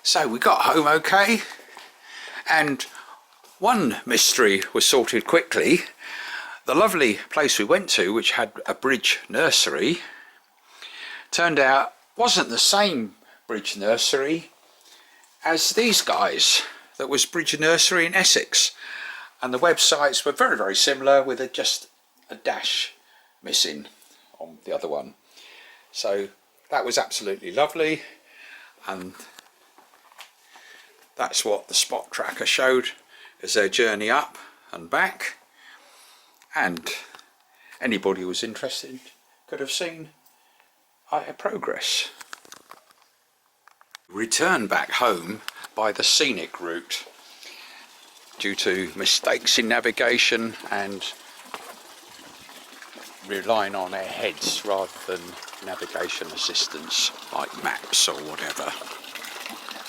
So we got home okay, and one mystery was sorted quickly. The lovely place we went to, which had a bridge nursery, turned out wasn't the same bridge nursery as these guys. That was Bridge Nursery in Essex, and the websites were very, very similar, with just a dash missing on the other one. So that was absolutely lovely, and that's what the spot tracker showed as their journey up and back, and anybody who was interested could have seen higher progress. Return back home by the scenic route due to mistakes in navigation and relying on our heads rather than navigation assistance like maps or whatever.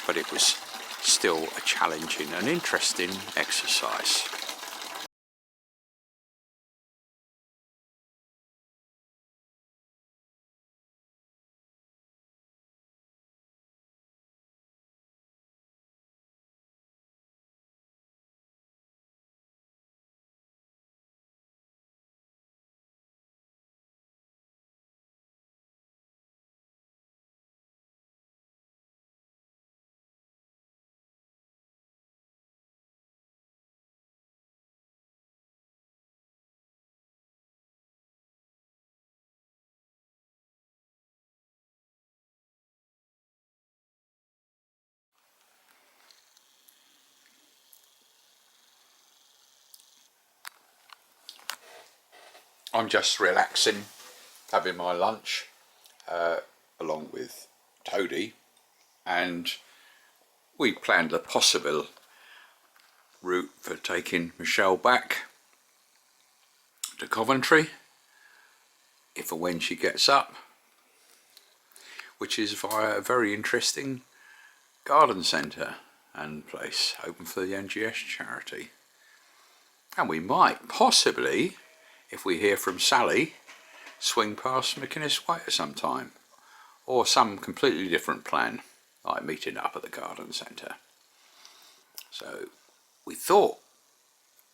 But it was still a challenging and interesting exercise. I'm just relaxing, having my lunch along with Tody, and we planned a possible route for taking Michelle back to Coventry if or when she gets up, which is via a very interesting garden centre and place open for the NGS Charity. And we might possibly, if we hear from Sally, swing past McInnes Way at some time, or some completely different plan, like meeting up at the garden centre. So we thought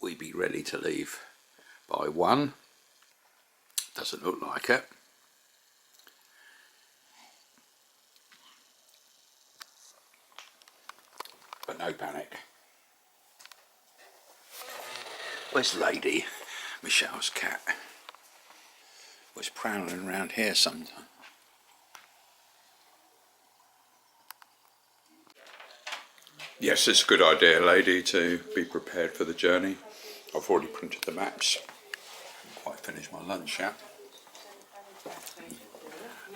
we'd be ready to leave by 1. Doesn't look like it. But no panic. Where's Lady? Michelle's cat was prowling around here sometime. Yes, it's a good idea, Lady, to be prepared for the journey. I've already printed the maps. Haven't quite finished my lunch yet.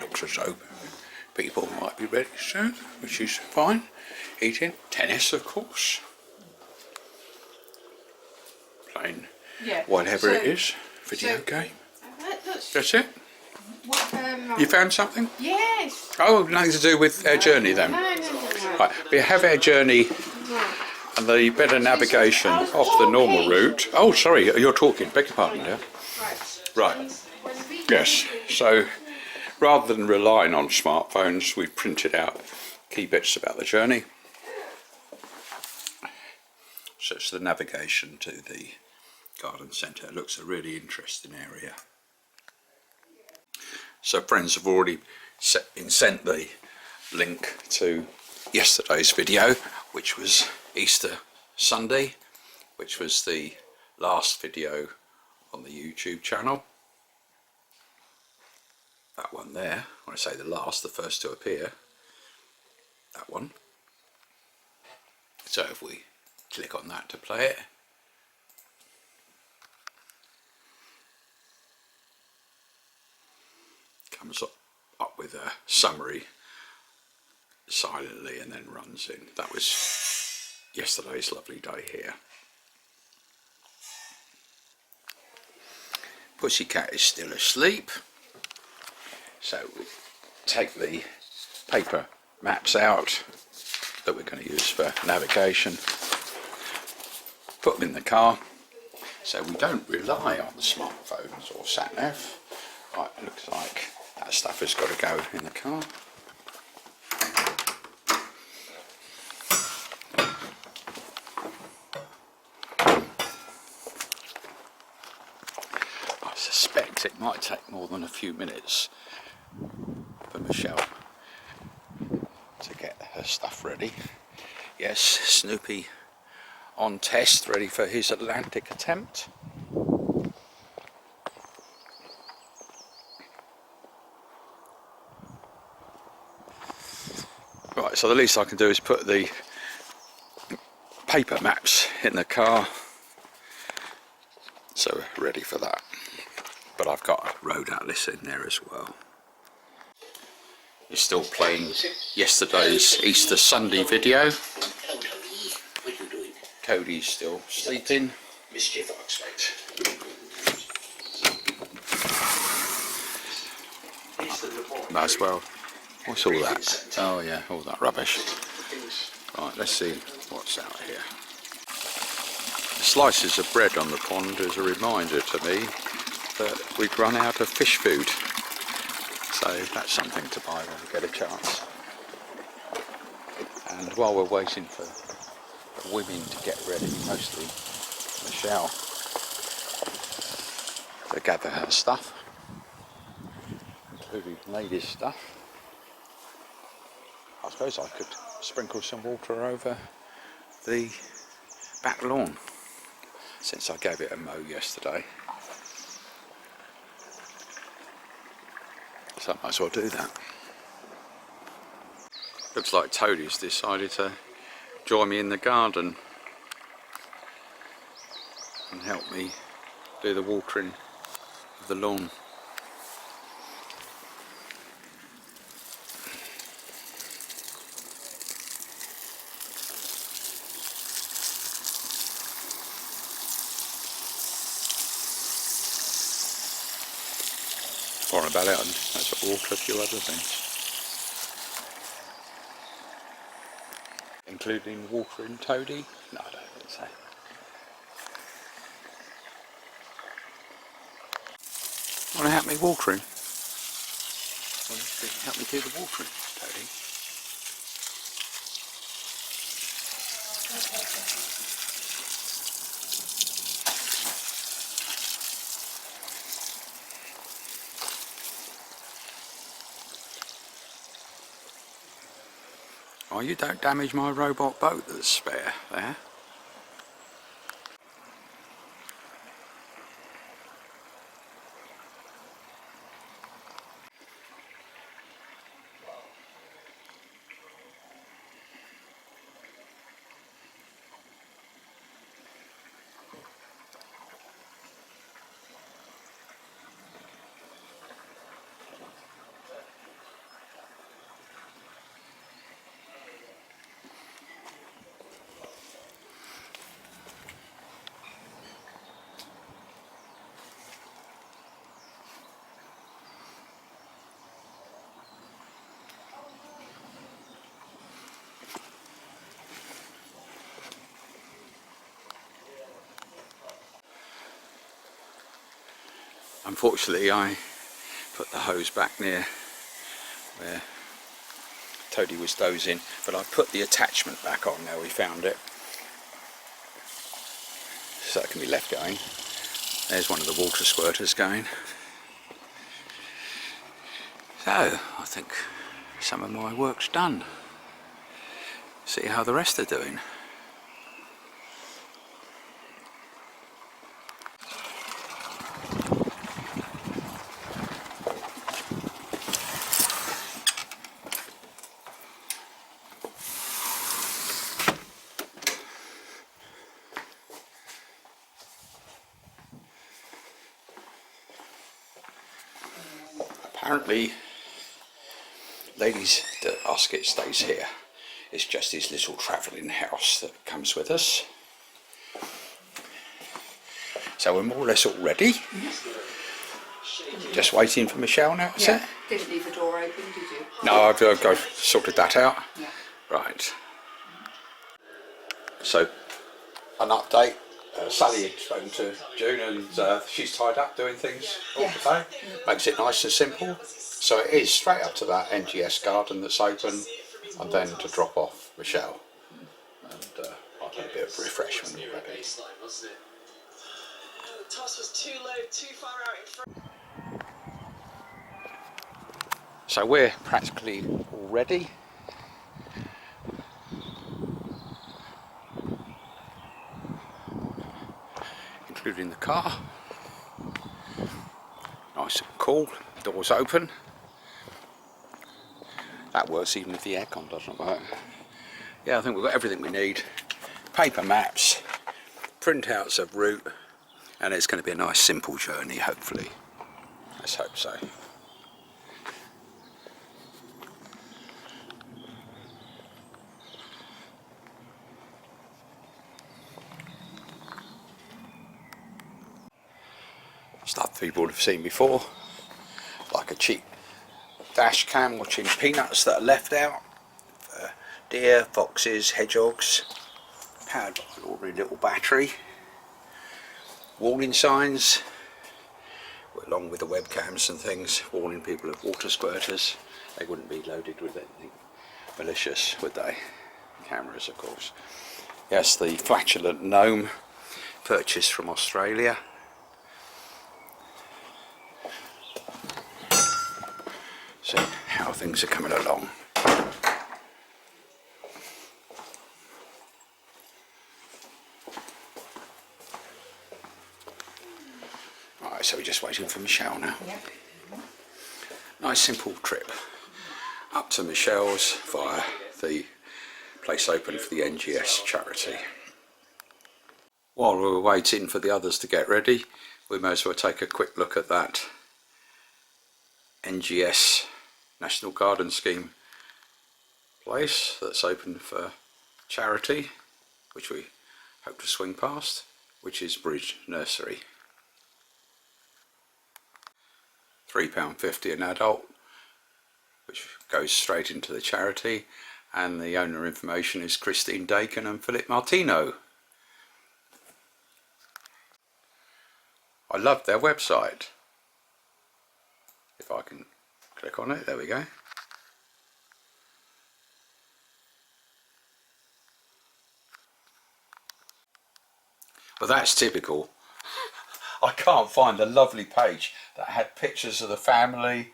Looks as though people might be ready soon, which is fine. Eating tennis, of course. Playing whatever it is, video game. That's it? You found something? Yes. Oh, nothing to do with our journey then? No. Right, we have our journey and the better navigation off the normal route. Oh, sorry, you're talking. Beg your pardon, dear. Right. Yes, so rather than relying on smartphones, we've printed out key bits about the journey. So it's the navigation to the garden centre. It looks a really interesting area. So friends have already been sent the link to yesterday's video, which was Easter Sunday, which was the last video on the YouTube channel. That one there, when I say the last, the first to appear, that one. So if we click on that to play it, comes up with a summary silently and then runs in. That was yesterday's lovely day here. Pussycat is still asleep, so we take the paper maps out that we're going to use for navigation, put them in the car so we don't rely on the smartphones or SatNav. Right, it looks like that stuff has got to go in the car. suspect it might take more than a few minutes for Michelle to get her stuff ready. Yes, Snoopy on test, ready for his Atlantic attempt. Right, so the least I can do is put the paper maps in the car, so we're ready for that. But I've got a road atlas in there as well. You're still playing yesterday's Easter Sunday video. Tody's still sleeping. Mischief, I expect. Might as well. What's all that? Oh yeah, all that rubbish. Right, let's see what's out here. The slices of bread on the pond is a reminder to me that we'd run out of fish food. So that's something to buy when we get a chance. And while we're waiting for the women to get ready, mostly Michelle, to gather her stuff, including ladies' stuff, I suppose I could sprinkle some water over the back lawn, since I gave it a mow yesterday. So I might as well do that. Looks like Tody's decided to join me in the garden and help me do the watering of the lawn. Or about it, and that's what water a few other things, including watering Tody. No, I don't think so. Want to help me watering? Want to help me do the watering, Tody? Oh, you don't damage my robot boat that's spare there. Unfortunately, I put the hose back near where Tody was dozing, but I put the attachment back on now we found it, so it can be left going. There's one of the water squirters going. So, I think some of my work's done. See how the rest are doing. Apparently, Ladies Basket stays here. It's just his little travelling house that comes with us. So we're more or less all ready. Just waiting for Michelle now, is it? Didn't leave the door open, did you? No, I've sorted that out. Yeah. Right. So, an update. Sally had spoken to June and she's tied up doing things all the time. Makes it nice and simple. So it is straight up to that NGS garden that's open, and then to drop off Michelle. And I'll take a bit of refreshment ready. The toss was too low, too far out in front. So we're practically all ready. Including the car. Nice and cool, doors open. That works even if the aircon doesn't work. Yeah, I think we've got everything we need. Paper maps, printouts of route, and it's going to be a nice simple journey, hopefully. Let's hope so. Stuff people have seen before, like a cheap dash cam watching peanuts that are left out for deer, foxes, hedgehogs, powered by an ordinary little battery, warning signs along with the webcams and things warning people of water squirters. They wouldn't be loaded with anything malicious, would they? Cameras, of course. Yes, the flatulent gnome purchased from Australia. See how things are coming along. Right, so we're just waiting for Michelle now. Yep. Nice simple trip up to Michelle's via the place open for the NGS Charity. While we were waiting for the others to get ready, we may as well take a quick look at that NGS National Garden Scheme place that's open for charity, which we hope to swing past, which is Bridge Nursery. £3.50 an adult, which goes straight into the charity, and the owner information is Christine Dakin and Philip Martino. I love their website. If I can click on it, there we go. But that's typical. I can't find the lovely page that had pictures of the family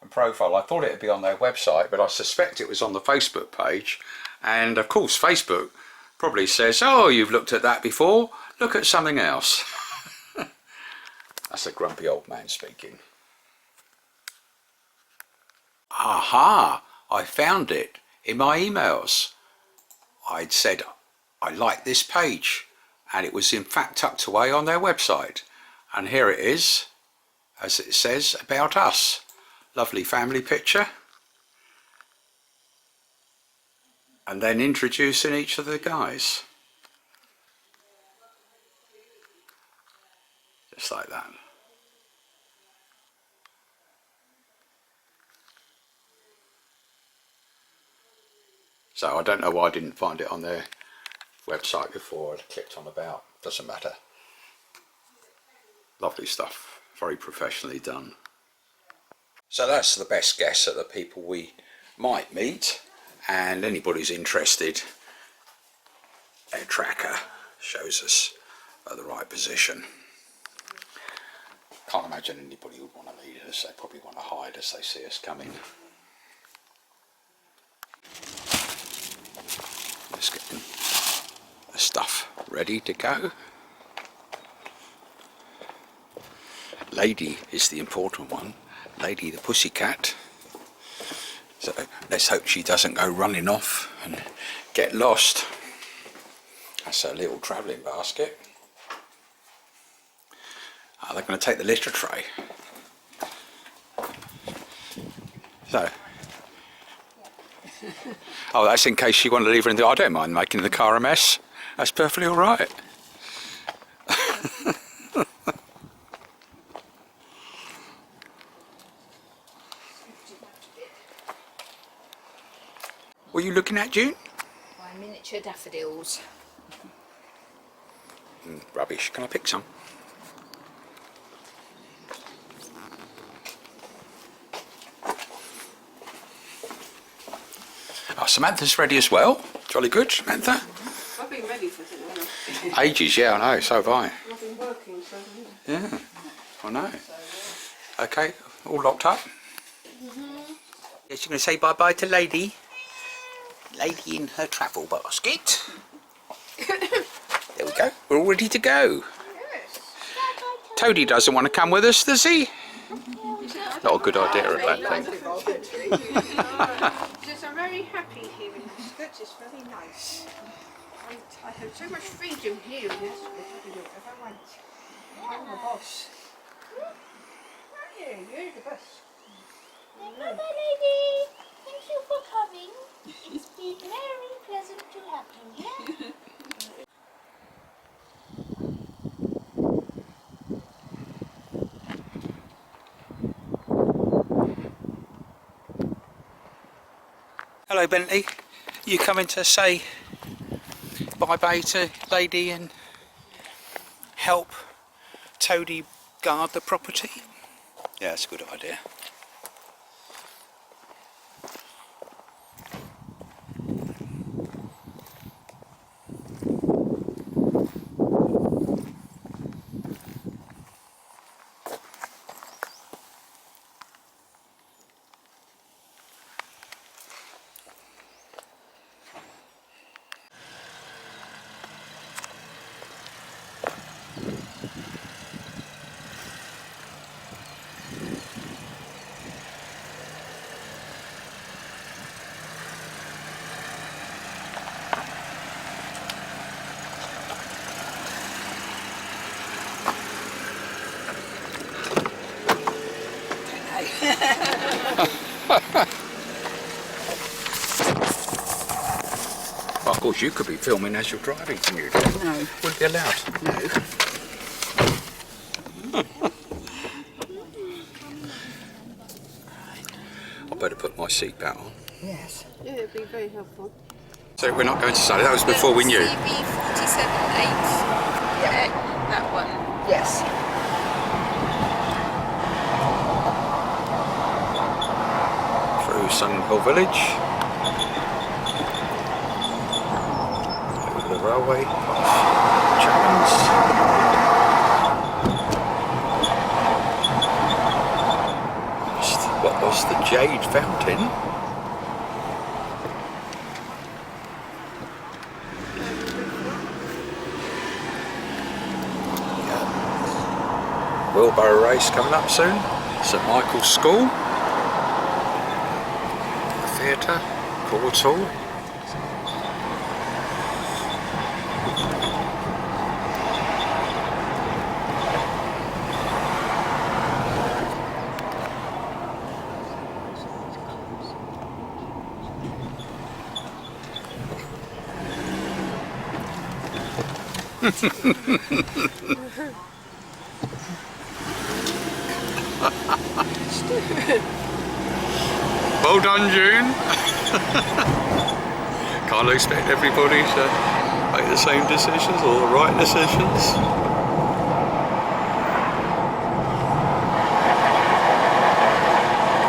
and profile. I thought it would be on their website, but I suspect it was on the Facebook page. And of course Facebook probably says, oh, you've looked at that before, look at something else. That's a grumpy old man speaking. Aha, I found it in my emails. I'd said I like this page, and it was in fact tucked away on their website. And here it is, as it says, about us. Lovely family picture. And then introducing each of the guys. Just like that. So I don't know why I didn't find it on their website before. I clicked on about, doesn't matter. Lovely stuff, very professionally done. So that's the best guess at the people we might meet, and anybody who's interested, their tracker shows us at the right position. Can't imagine anybody would want to lead us. They probably want to hide as they see us coming. Just getting the stuff ready to go. Lady is the important one. Lady the pussycat. So let's hope she doesn't go running off and get lost. That's her little travelling basket. They're going to take the litter tray. So, oh, that's in case you want to leave her in the... I don't mind making the car a mess. That's perfectly all right. What are you looking at, June? My miniature daffodils. Rubbish. Can I pick some? Oh, Samantha's ready as well. Jolly good, Samantha. I've been ready for it. Ages, yeah, I know. So have I. I've been working, so Yeah, I know. Okay, all locked up. Yes, you're going to say bye-bye to Lady. Lady in her travel basket. There we go. We're all ready to go. Tody doesn't want to come with us, does he? Not a good idea of that thing. Just I'm very happy here in the skirts. It's very nice. I have so much freedom here in this skirts. I can do whatever I want. I'm the boss. You're the boss. Bye-bye, lady. Thank you for coming. It's been very pleasant to have you here. Hello, Bentley. You coming to say bye-bye to Lady and help Tody guard the property? Yeah, that's a good idea. Well, of course, you could be filming as you're driving, can you? No. Wouldn't be allowed. No. I better put my seatbelt on. Yes. Yeah, it'd be very helpful. So we're not going to say that was before we knew. CB478. Yeah, that one. Yes. Through Sunhill Village. Over the railway. Chilterns. What was the Jade Fountain? Wheelbarrow race coming up soon. St Michael's School. The theatre. Court Hall. Well done, June. Can't expect everybody to make the same decisions or the right decisions.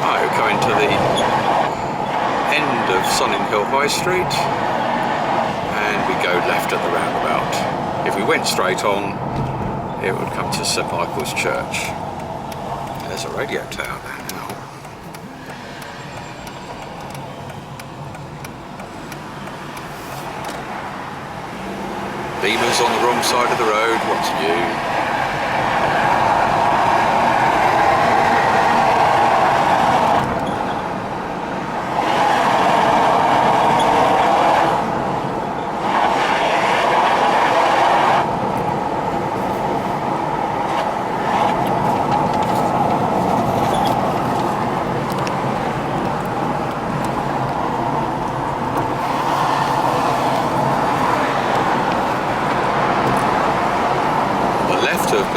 Oh, we're going to the end of Sunninghill High Street and we go left at the roundabout. If we went straight on, it would come to St Michael's Church. There's a radio tower there now. Beamer's on the wrong side of the road, what's new?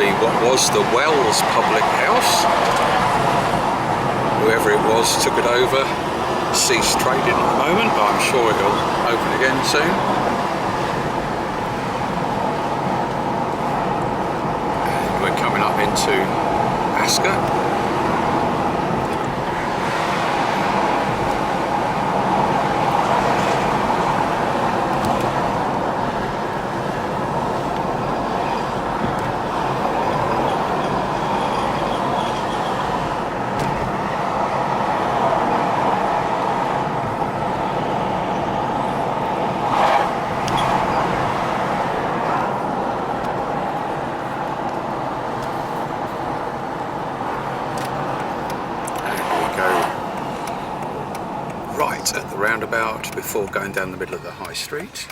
What was the Wells Public House. Whoever it was took it over, ceased trading at the moment, but I'm sure it'll open again soon. And we're coming up into Ascot. right at the roundabout before going down the middle of the high street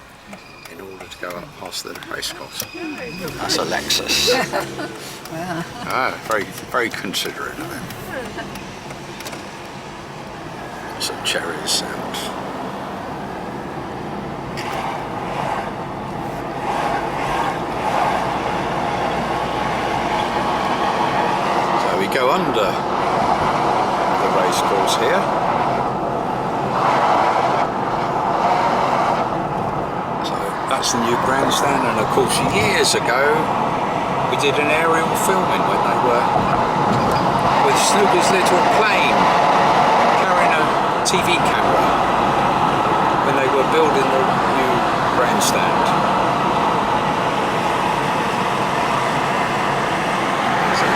in order to go up past the racecourse. That's a Lexus. Ah, very considerate of him. Some cherries and so we go under the racecourse here. So that's the new grandstand, and of course years ago we did an aerial filming when they were with Snoopy's little plane carrying a TV camera when they were building the new grandstand. There's a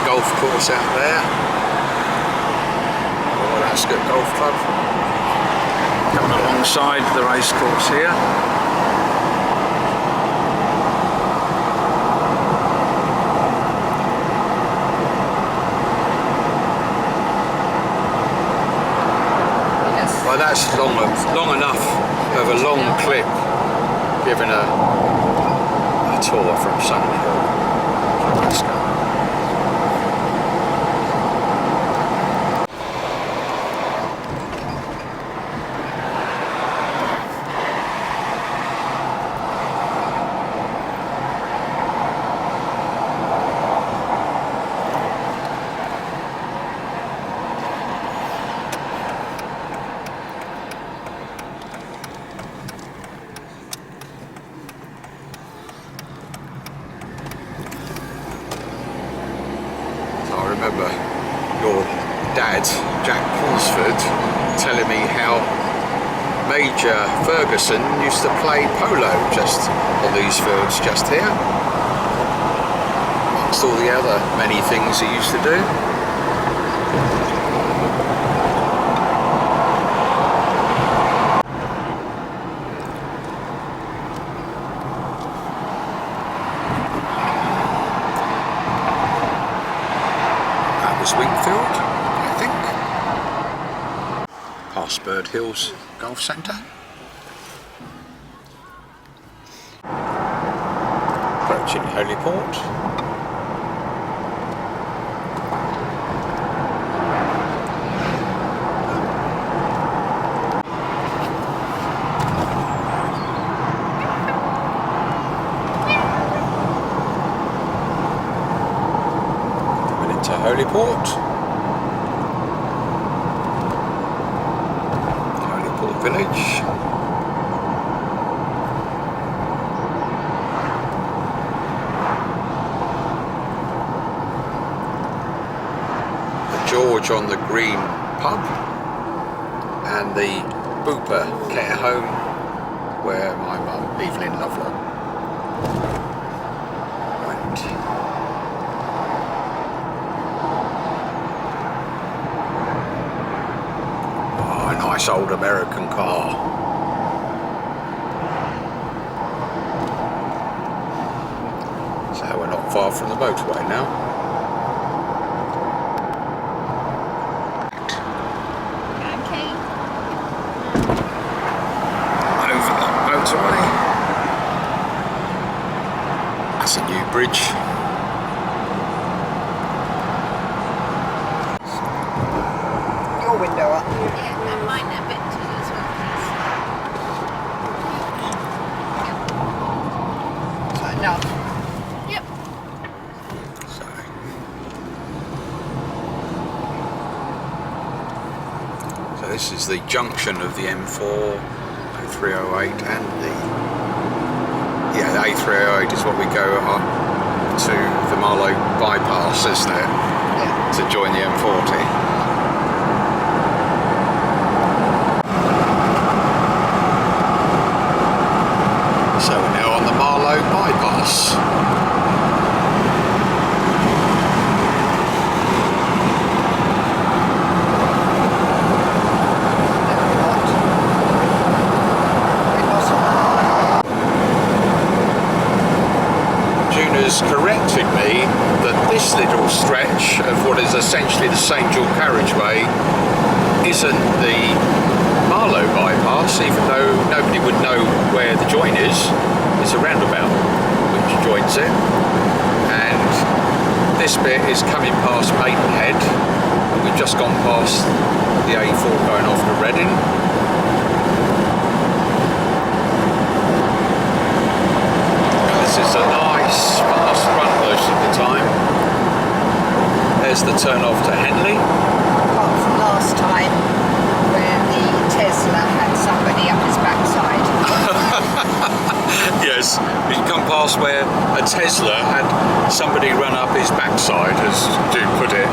golf course out there. Oh, that's good golf club. Coming alongside the race course here. Well, that's long enough of a long clip, giving a tour from Sunny Hill. Let's go. I remember your dad, Jack Ponsford, telling me how Major Ferguson used to play polo just on these fields just here, amongst all the other many things he used to do. Wingfield, I think. Past Bird Hills Golf Centre. Approaching Holyport. Holyport Village. The George on the Green pub and the Booper care home where my mum, Evelyn Lovelock, went. Nice old American car. So we're not far from the motorway now. Okay. Over the motorway. That's a new bridge. Your window up. Yeah, and mine a bit too as well, please. Is that enough? Yep. So this is the junction of the M4, A308 and the A308 is what we go up to the Marlow bypass, isn't it? Yeah. To join the M40. So we're now on the Marlow bypass. Juna's corrected me that this little stretch of what is essentially the St. George carriageway isn't the Marlow bypass, even though nobody would know where the join is. It's a roundabout which joins it, and this bit is coming past Maidenhead, and we've just gone past the A4 going off to Reading. This is a nice fast run most of the time. There's the turn off to Henley. Apart from last time where the Tesla had somebody up his backside. Yes, you come past where a Tesla had somebody run up his backside, as Duke put it,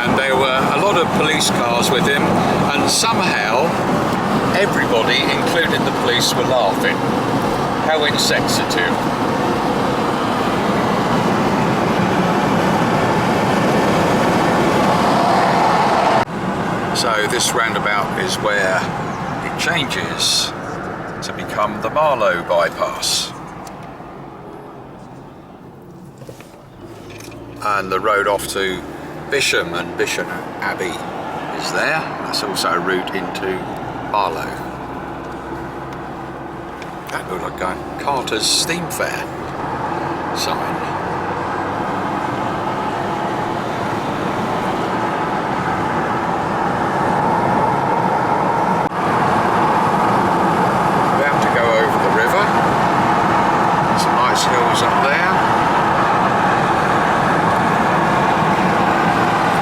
and there were a lot of police cars with him, and somehow everybody, including the police, were laughing. How insensitive. So this roundabout is where it changes to become the Marlow bypass. And the road off to Bisham and Bisham Abbey is there. That's also a route into Marlow. That looked like a Carter's Steam Fair sign. Hills up there.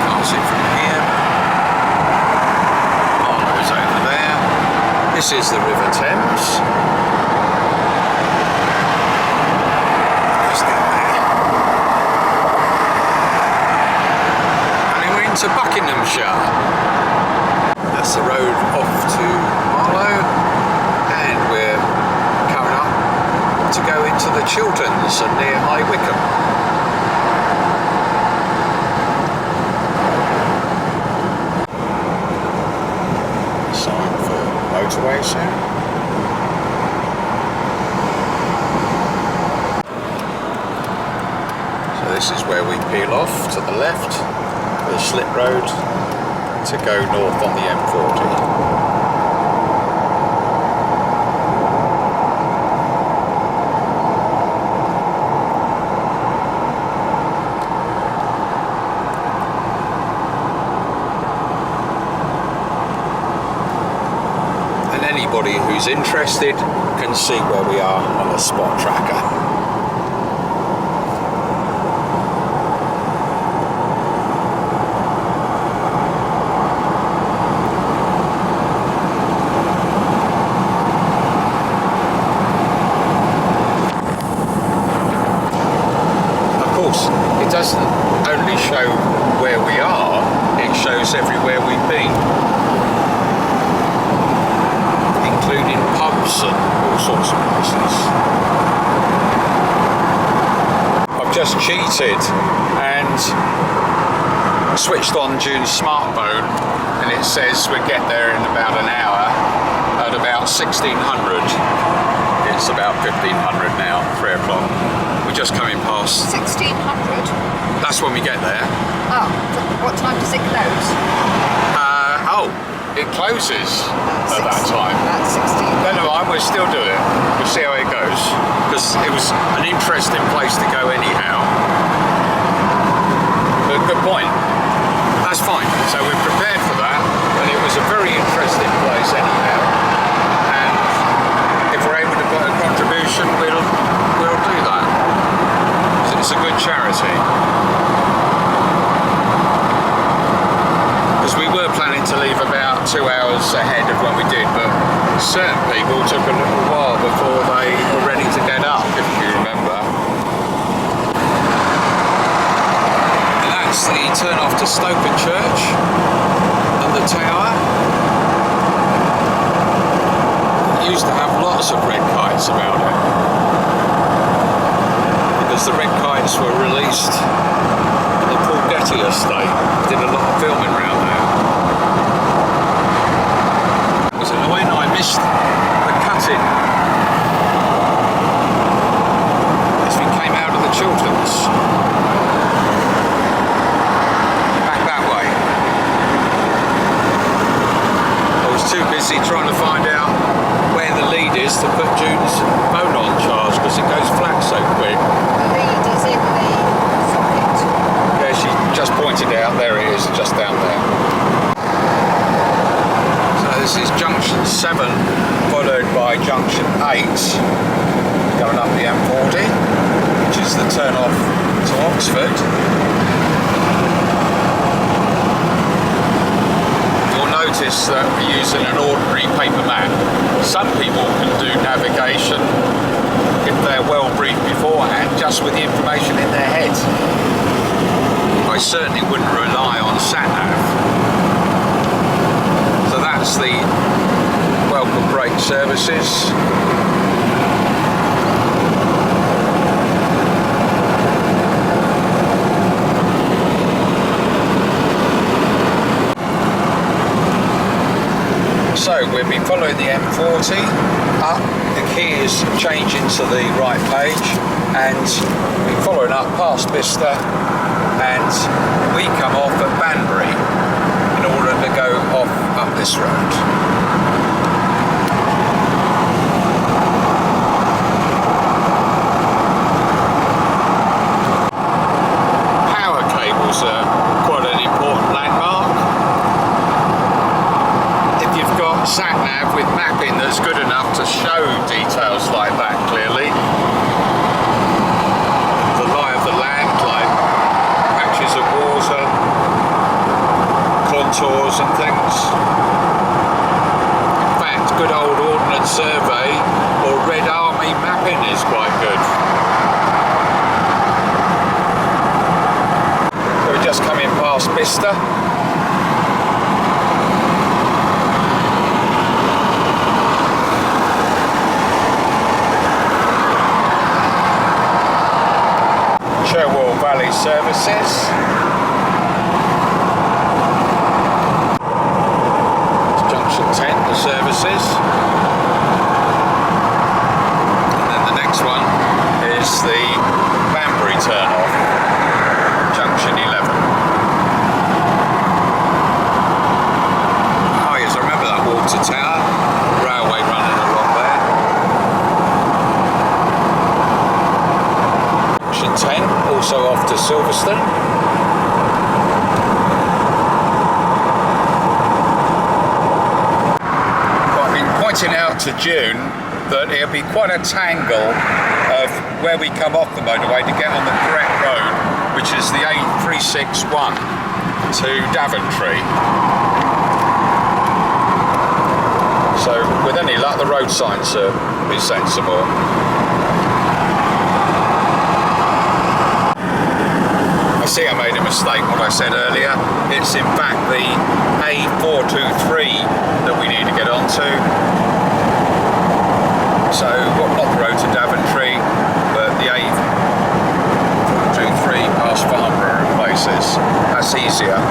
Can't see from here. Marlow's over there. This is the River Thames. Just down there. And then we're into Buckinghamshire. That's the road off to Marlow, and we're coming up to go into the Chilterns and near High Wycombe. Sign for motorway soon. So this is where we peel off to the left, the slip road, to go north on the M40. Anybody who's interested can see where we are on the spot tracker. Of course, it doesn't only show where we are, it shows everywhere we've been, including pubs and all sorts of places. I've just cheated and switched on June's smartphone, and it says we get there in about an hour at about 1600. It's about 1500 now, 3 o'clock. We're just coming past. 1600? That's when we get there. Oh, what time does it close? It closes at that time. That's 16. No, I will still do it. We'll see how it goes. Because it was an interesting place to go anyhow. But good point. That's fine. So we're prepared for that. And it was a very interesting place anyhow. And if we're able to put a contribution, we'll do that. It's a good charity. Because we were planning to leave about 2 hours ahead of when we did, but certain people took a little while before they were ready to get up, if you remember. And that's the turn off to Stoken Church and the tower. It used to have lots of red kites about it, because the red kites were released on the Paul Getty estate. Did a lot of filming around there. It was annoying, I missed the cutting as we came out of the Chilterns. Back that way. I was too busy busy trying to find out where the lead is to put June's phone on charge because it goes flat so quick. The lead is in the socket. Yeah, she just pointed out, there it is, just down there. So this is junction 7, followed by junction 8, going up the M40, which is the turn off to Oxford. You'll notice that we're using an ordinary paper map. Some people can do navigation if they're well briefed beforehand, just with the information in their head. I certainly wouldn't rely on SatNav. So that's the welcome break services. So we've been following the M40 up, the key is changing to the right page, and we're following up past Bicester, and we come off at Banbury in order to go off up this road. Power cables are quite an important landmark. If you've got SatNav with mapping that's good enough to show details like that clearly, the lie of the land, like patches of water, contours and things. In fact, good old Ordnance Survey or Red Army mapping is quite good. So we're just coming past Bicester. Valley services. It's junction 10, the services. And then the next one is the Banbury turn off, junction 11. Oh yes, I remember that water tower, railway running along there. Junction 10, also off to Silverstone. I've been pointing out to June that it'll be quite a tangle of where we come off the motorway to get on the correct road, which is the A361 to Daventry. So with any luck, the road signs will be sensible. I see I made a mistake what I said earlier. It's in fact the A423 that we need to get onto. So not the road to Daventry, but the A423 past Farnborough and places. That's easier.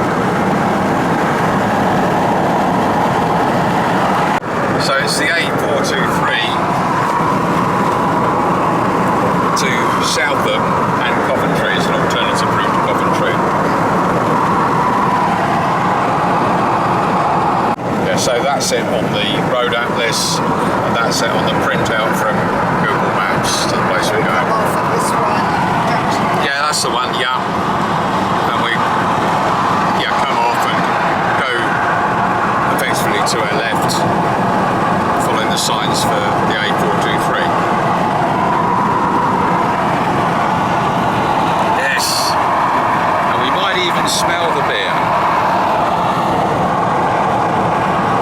So it's the A423 to Southam and Coventry. It's an alternative route to Coventry. Yeah, so that's it on the road atlas, and that's it on the printout from Google Maps to the place we're going. Off at this one. Yeah, that's the one, yeah. And we come off and go effectively to our left, following the signs for the A423. Even smell the beer.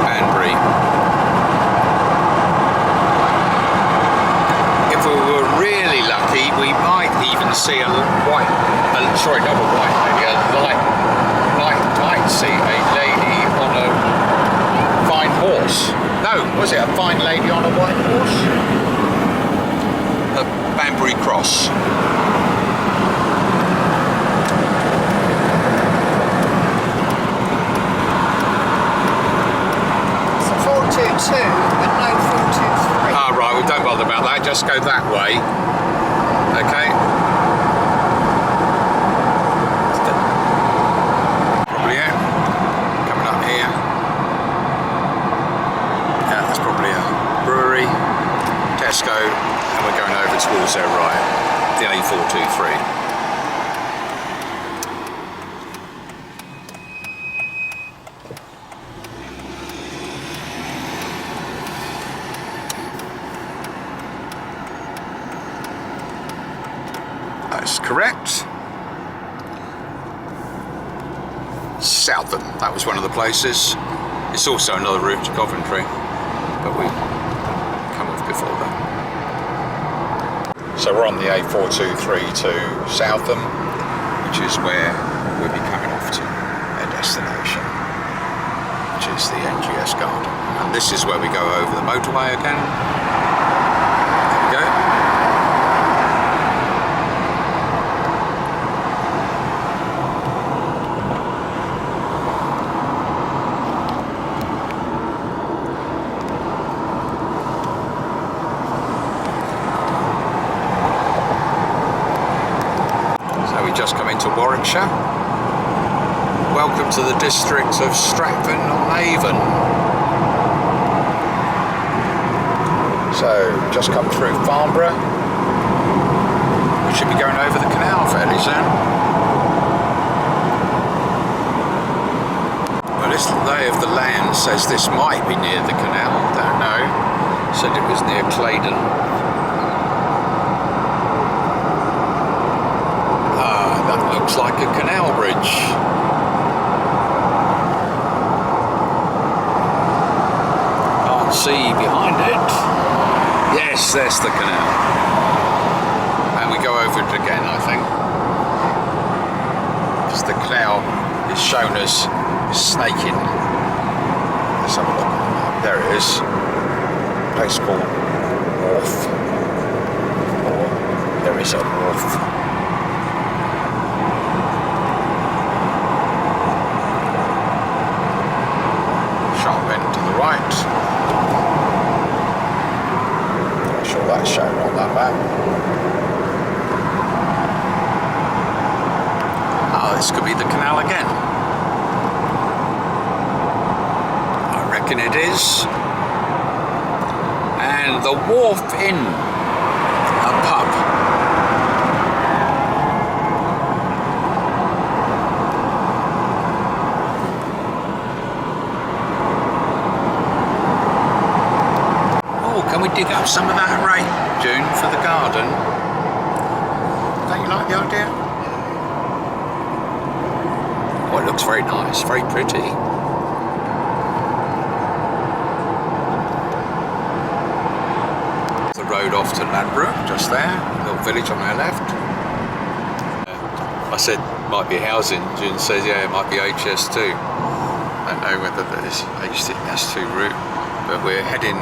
Banbury. If we were really lucky, we might even see a white, sorry, not a white lady, a light see a lady on a fine horse. No, was it a fine lady on a white horse? A Banbury Cross. 422, but no 423. Ah, right, well, don't bother about that, just go that way. Okay. Probably it. Coming up here. towards their right, the A423. That's correct. Southam, that was one of the places. It's also another route to Coventry, but we come off before that. So we're on the A423 to Southam, which is where we'll be coming off to our destination, which is the NGS Garden. And this is where we go over the motorway again. There we go. Just come into Warwickshire. Welcome to the district of Stratford-on-Avon. So, just come through Farnborough. We should be going over the canal fairly soon. Well, this lay of the land says this might be near the canal. Don't know. Said it was near Claydon. Looks like a canal bridge. Can't see behind it. Yes, there's the canal. And we go over it again, I think. Because the canal is shown as snaking. Let's have a look. There it is. A place called Wharf. There is a wharf. Right. I'm sure that's shown on that map. Oh, this could be the canal again. I reckon it is. And the Wharf Inn, a pub. Can we dig up some of that rake, June, for the garden? Don't you like the idea? Oh, it looks very nice, very pretty. The road off to Ladbroke, just there, a little village on our left. I said, might be housing. June says, yeah, it might be HS2. I don't know whether there's HS2 route, but we're heading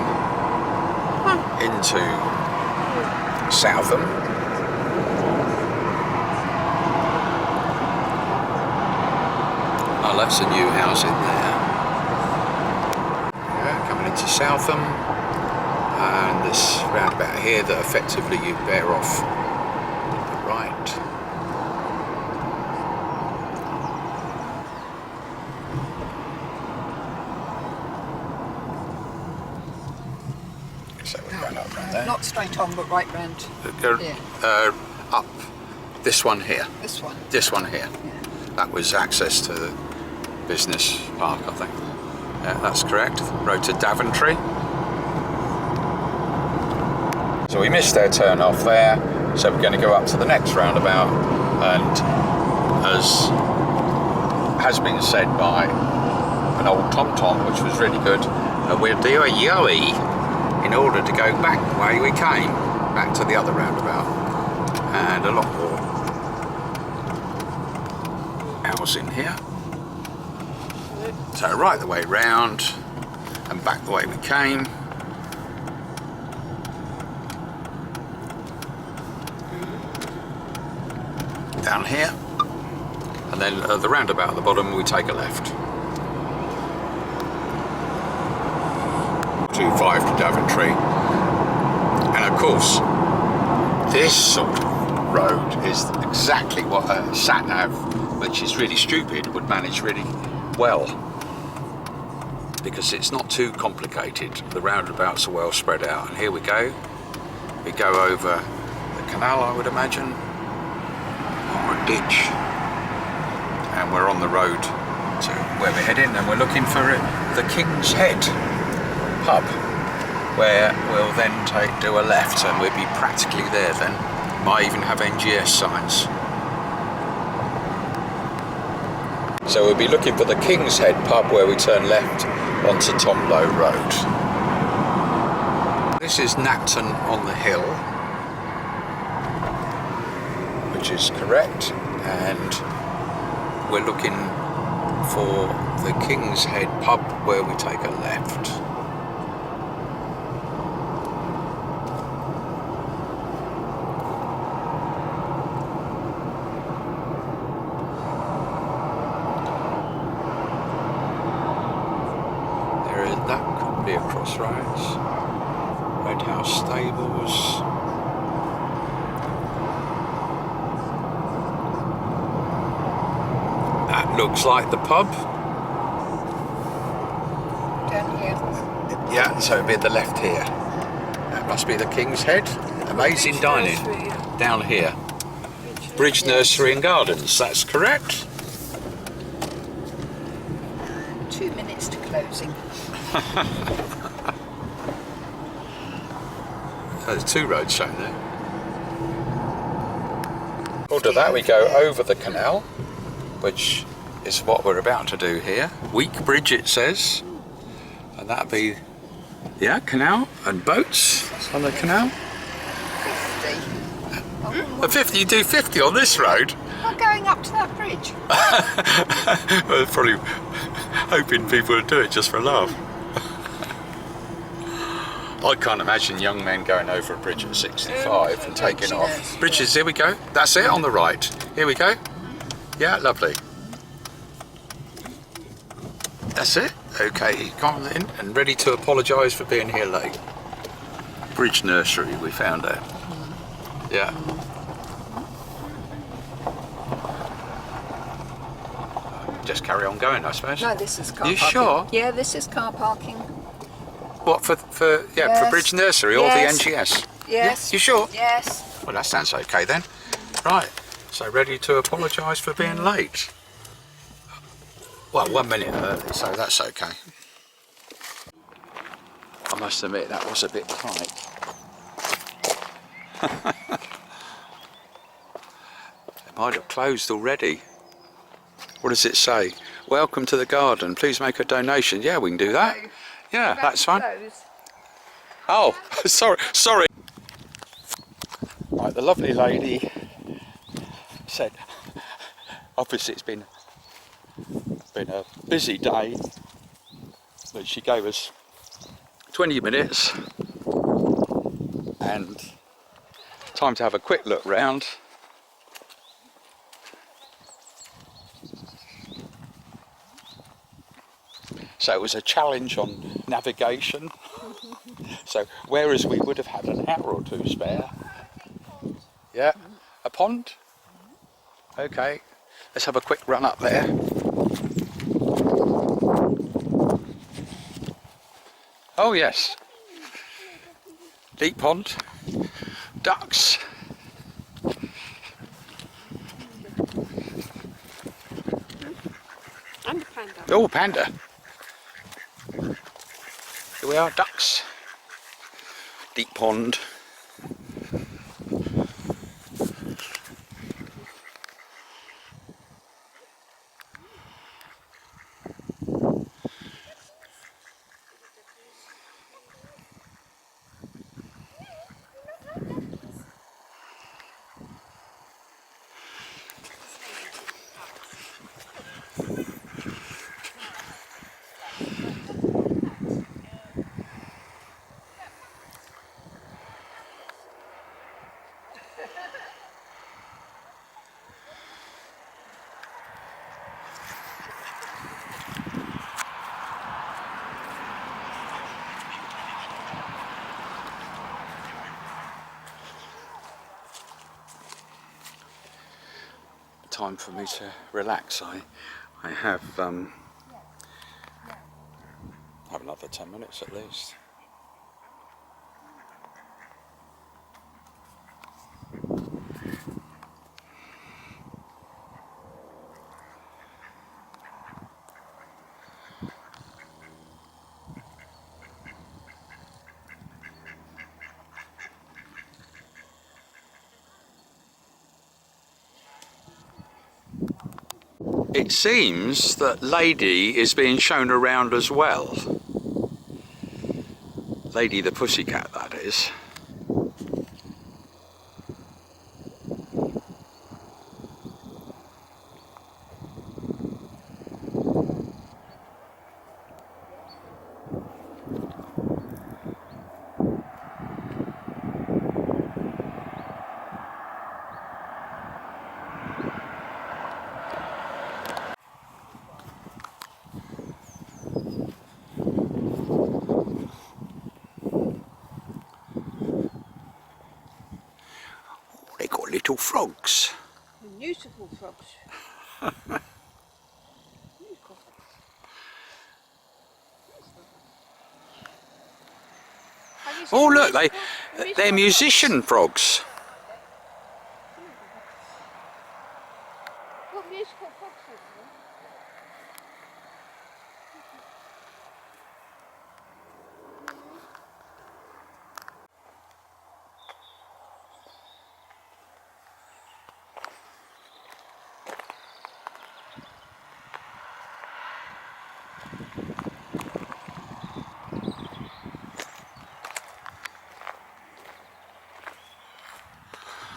into Southam. Oh, that's a new house in there. Yeah, coming into Southam, and this roundabout here that effectively you bear off to the right. So we're going up round there. Not straight on, but right round. Up this one here. This one. This one here. Yeah. That was access to the business park, I think. Yeah, that's correct. Road to Daventry. So we missed our turn off there, so we're going to go up to the next roundabout, and as has been said by an old tom-tom, which was really good, we'll do a yoey in order to go back the way we came, back to the other roundabout, and a lot more housing here. So right the way round and back the way we came. Down here, and then at the roundabout at the bottom we take a left. 25 to Daventry, and of course this sort of road is exactly what a SatNav, which is really stupid, would manage really well, because it's not too complicated. The roundabouts are well spread out, and here we go over canal, I would imagine, or a ditch. And we're on the road to where we're heading, and we're looking for the King's Head pub, where we'll then do a left, and we'll be practically there then. Might even have NGS signs. So we'll be looking for the King's Head pub, where we turn left onto Tomlow Road. This is Knapton on the Hill, which is correct, and we're looking for the King's Head pub, where we take a left. That could be a crossroads. Red House Stables. That looks like the pub. Down here. Yeah, so it'd be at the left here. That must be the King's Head. Amazing dining down here. Bridge Nursery and Gardens, that's correct. 2 minutes to closing. There's two roads shown there. After that we go over the canal, which is what we're about to do here. Weak Bridge it says. And that'd be, yeah, canal and boats on the canal. 50. A 50, you do 50 on this road? We're going up to that bridge. Well, probably hoping people would do it just for a laugh. I can't imagine young men going over a bridge at 65 and taking off. Bridges, here we go. That's it, on the right. Here we go. Yeah, lovely. That's it. Okay, gone in and ready to apologise for being here late. Bridge Nursery, we found out. Yeah. Just carry on going, I suppose. No, this is car You parking. sure? Yeah, this is car parking. What, for Yes. for Bridge Nursery or Yes. the NGS? Yes. You sure? Yes. Well, that sounds okay then. Right, so ready to apologise for being late. Well, 1 minute early, so that's okay. I must admit, that was a bit tight. It might have closed already. What does it say? Welcome to the garden, please make a donation. Yeah, we can do that. Yeah, that's fine. Oh, sorry. Right, the lovely lady said, obviously it's been a busy day, but she gave us 20 minutes and time to have a quick look round. So it was a challenge on navigation. So whereas we would have had an hour or two spare. Yeah, a pond? Okay, let's have a quick run up there. Oh yes, deep pond, ducks. And a panda. Oh, panda. Here we are, ducks. Deep pond. Time for me to relax. I have another 10 minutes at least. it seems that Lady is being shown around as well. Lady the pussycat, that is. They got little frogs. Beautiful frogs. Oh look, they're musician frogs. What musical frogs are there?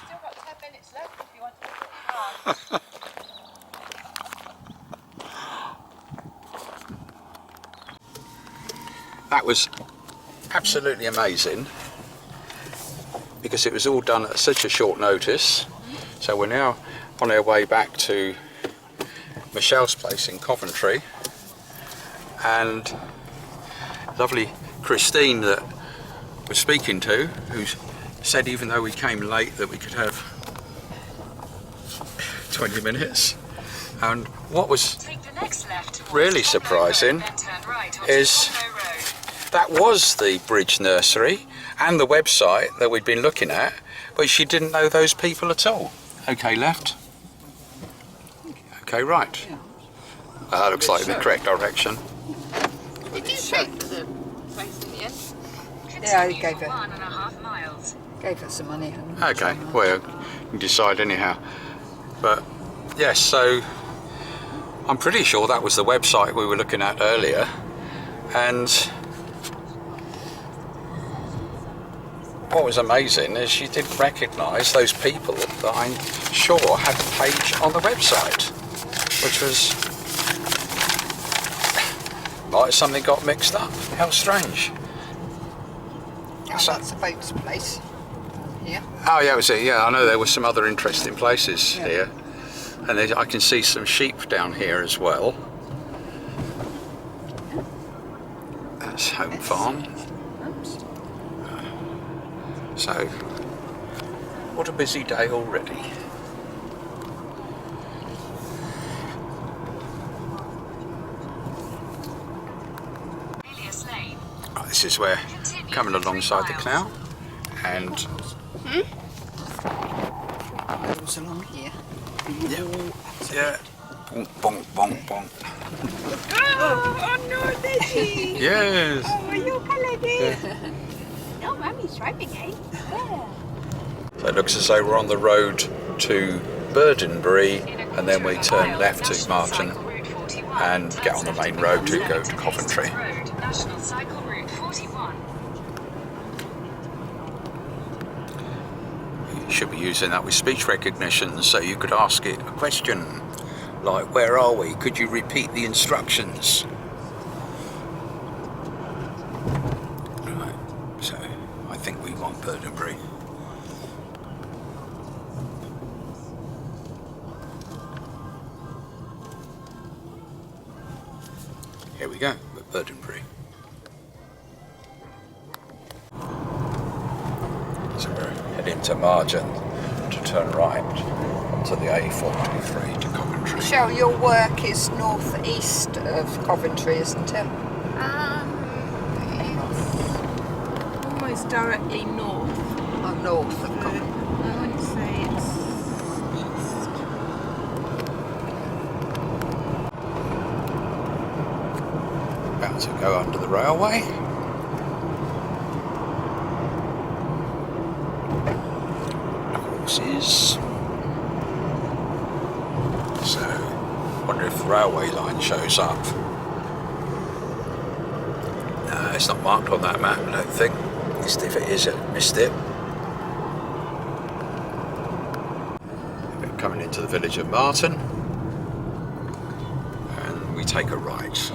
Still got 10 minutes left if you want to look at the card. That was absolutely amazing because it was all done at such a short notice. So we're now on our way back to Michelle's place in Coventry, and lovely Christine that we're speaking to, who said even though we came late that we could have 20 minutes. And what was really surprising is that was the Bridge Nursery and the website that we'd been looking at, but she didn't know those people at all. Okay, left. Okay, right. That looks like the correct direction. Did you pay for the place in the end? Yeah, I gave her some money. Okay, well, you can decide anyhow. But yes, so I'm pretty sure that was the website we were looking at earlier, and what was amazing is she did recognise those people that I'm sure had a page on the website, which was like something got mixed up. How strange. Oh, that's a boat's place. Yeah. Oh yeah, was it? Yeah, I know there were some other interesting places Yeah. here, and I can see some sheep down here as well. That's Home Farm. So, what a busy day already. Right, this is where coming alongside the canal, and Goes along here. yeah, bonk, bonk, bonk, bonk. Oh no, Lizzie! Yes. Oh, are you okay, Lizzie? No, Mummy's driving, eh? Yeah. So it looks as though we're on the road to Burdenbury, and then we turn left to Marton and get on the main road to go to Coventry. National Cycle Route 41. You should be using that with speech recognition, so you could ask it a question like, where are we? Could you repeat the instructions? Right, so I think we want Burdenbury. Here we go, at Burdenbury. So we're heading to Margin to turn right onto the A43 to Coventry. Michelle, your work is north-east of Coventry, isn't it? It's almost directly north. Oh, north of Coventry. I would say it's east. About to go under the railway. Horses. So, wonder if railway line shows up. No, it's not marked on that map, I don't think. At least if it is, I missed it. We're coming into the village of Marton, and we take a right.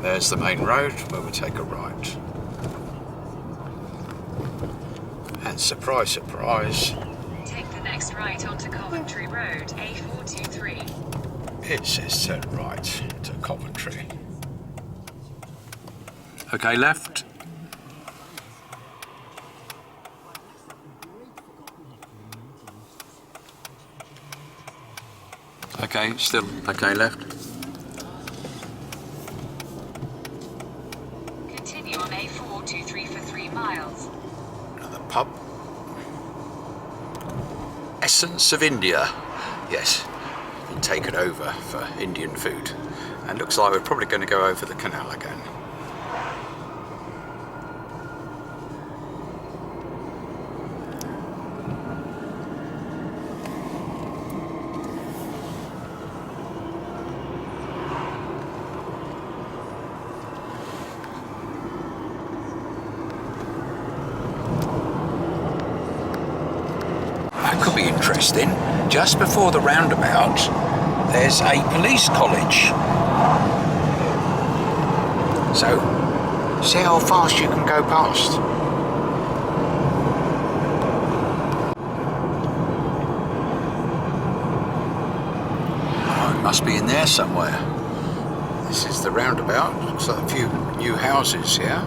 There's the main road where we take a right. And surprise, surprise, Take the next right onto Coventry Road, A423. it says turn right to Coventry. Okay, left. Okay, still okay, left. Continue on A423 for 3 miles. Another pub. Essence of India. Yes, been taken over for Indian food. And looks like we're probably going to go over the canal again. Could be interesting. Just before the roundabout, there's a police college. So, see how fast you can go past. Oh, it must be in there somewhere. This is the roundabout. Looks like a few new houses here.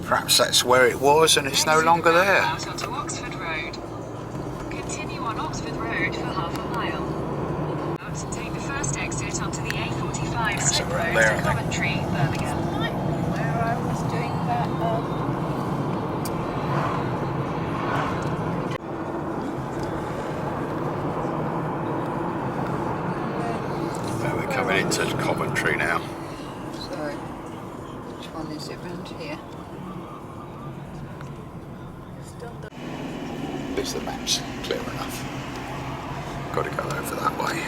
Perhaps that's where it was and it's no longer there. Out onto Oxford Road. Continue on Oxford Road for half a mile. Take the first exit onto the A45 slip road there, I to think. Coventry, Birmingham. Where I was doing that, We're coming into Coventry now. so which one is it round here? At least the map's clear enough. Got to go over that way.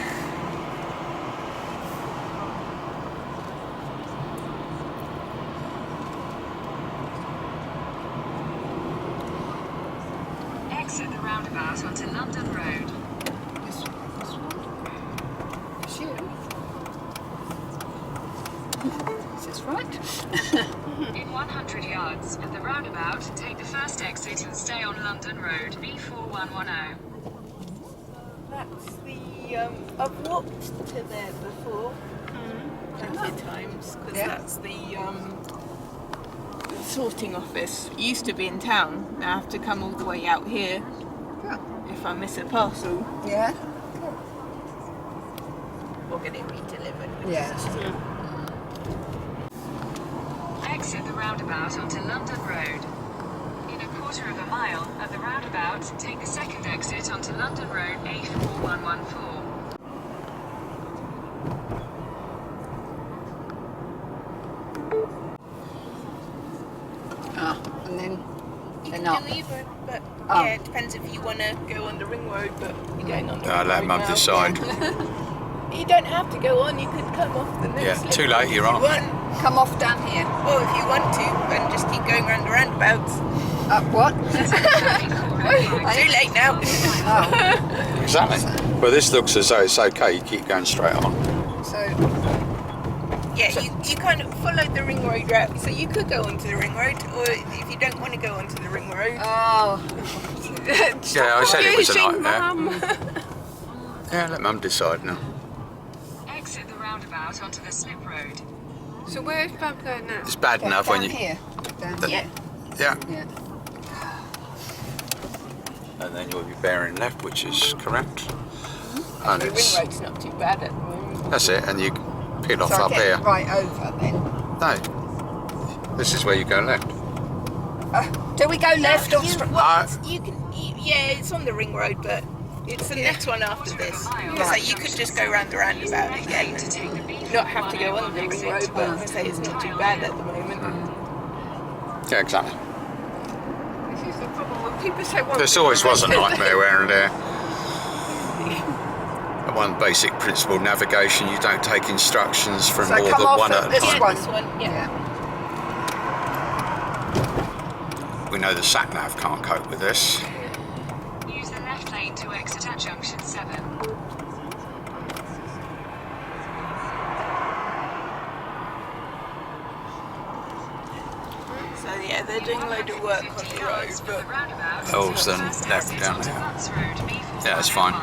Exit the roundabout onto London Road. This one. It's you. Is this right? In 100 yards, at the roundabout, take the first exit and stay on London Road, B4110. That's the, I've walked to there before. Plenty of times, because Yeah. that's the sorting office. It used to be in town. Now I have to come all the way out here Yeah. if I miss a parcel Yeah. or get it redelivered. Yeah. Exit the roundabout onto London Road. In a quarter of a mile, at the roundabout, take the second exit onto London Road, A4114. Ah, and then You they're can not. do either, but Oh. yeah, it depends if you want to go on the ring road, but you're going on the I'll ring let road Mum now. decide. You don't have to go on, you could come off the next Yeah, link too late, if you're you on. want. Come off down here. Or if you want to, and just keep going around the roundabouts. What? Too late now. Oh, Exactly. Well, this looks as though it's okay. You keep going straight on. so Yeah, you kind of followed the ring road route, so you could go onto the ring road, or if you don't want to go onto the ring road. oh, Yeah, I said it was a Confusing, nightmare. Mum. Yeah, let Mum decide now. Exit the roundabout onto the slip road. So where's Bab going now? It's bad enough when down you. here. Down The- here. Yeah. Yeah. And then you'll be bearing left, which is correct. And The ring it's, road's not too bad at the moment. that's it, and you peel off So I up get here. right over then. No, this is where you go left. Do we go left or You, straight? you can, yeah, it's on the ring road, but it's the next one after this. So you could just go round the roundabout again and not have to go on the ring road, but I say it's not too bad at the moment. Yeah, exactly. This is the problem when people say, well, This always was a nightmare around here. One basic principle of navigation, you don't take instructions from So more come than off one at at a this time. one. This one, yeah. We know the SatNav can't cope with this. Use the left lane to exit at junction 7. So yeah, they're doing a load of work on the road, but Oh, so then left down there. Yeah, that's fine.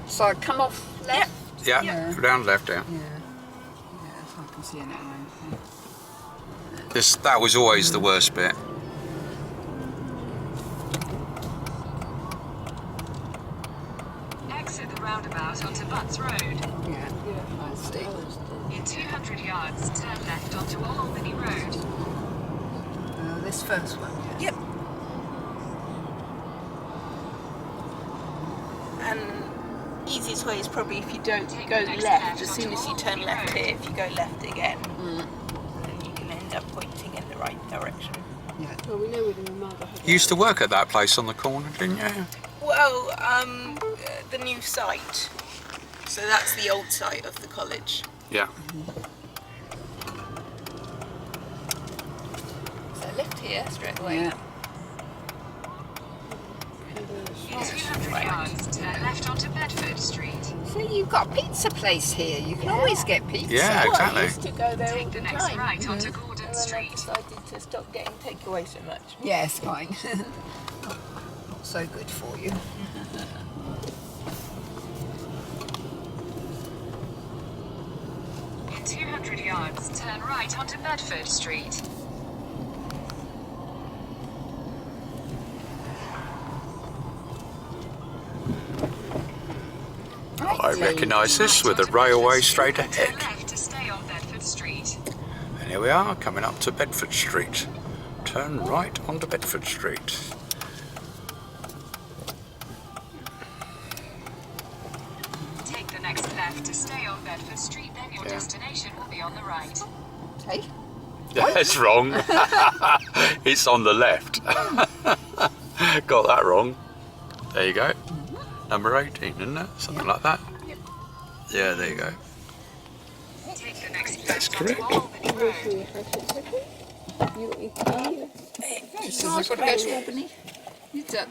So come off left. Yeah, go down left, down. Yeah, if I can see it anyway. That was always the worst bit. Exit the roundabout onto Butts Road. Yeah, I see. In 200 yards, turn left onto Old Albany Road. This first one. yep. And easiest way is probably if you don't go left, as soon as you turn left here, if you go left again, then you can end up pointing in the right direction. Yeah. Well, we know where the Ramada had. You used to work at that place on the corner, didn't you? Well, the new site. So that's the old site of the college. Yeah. So left here straight away. Yeah. In 200 yards, turn left onto Bedford Street. So you've got a pizza place here. You can always get pizza. Yeah, Well, I exactly. used to go there all Take the the next time. right onto Gordon And then I Street. decided to stop getting takeaway so much. Yeah, it's fine. Not so good for you. In 200 yards, turn right onto Bedford Street. I recognise this with a railway straight ahead. Turn left to stay on Bedford Street. And here we are, coming up to Bedford Street. Turn right onto Bedford Street. Take the next left to stay on Bedford Street, then your destination will be on the right. Okay. That's wrong. It's on the left. Got that wrong. There you go. Number 18, isn't it? Something like that. Yeah, there you go. Take the next That's left onto correct. Albany Road. This is I've got to go to Albany. You done?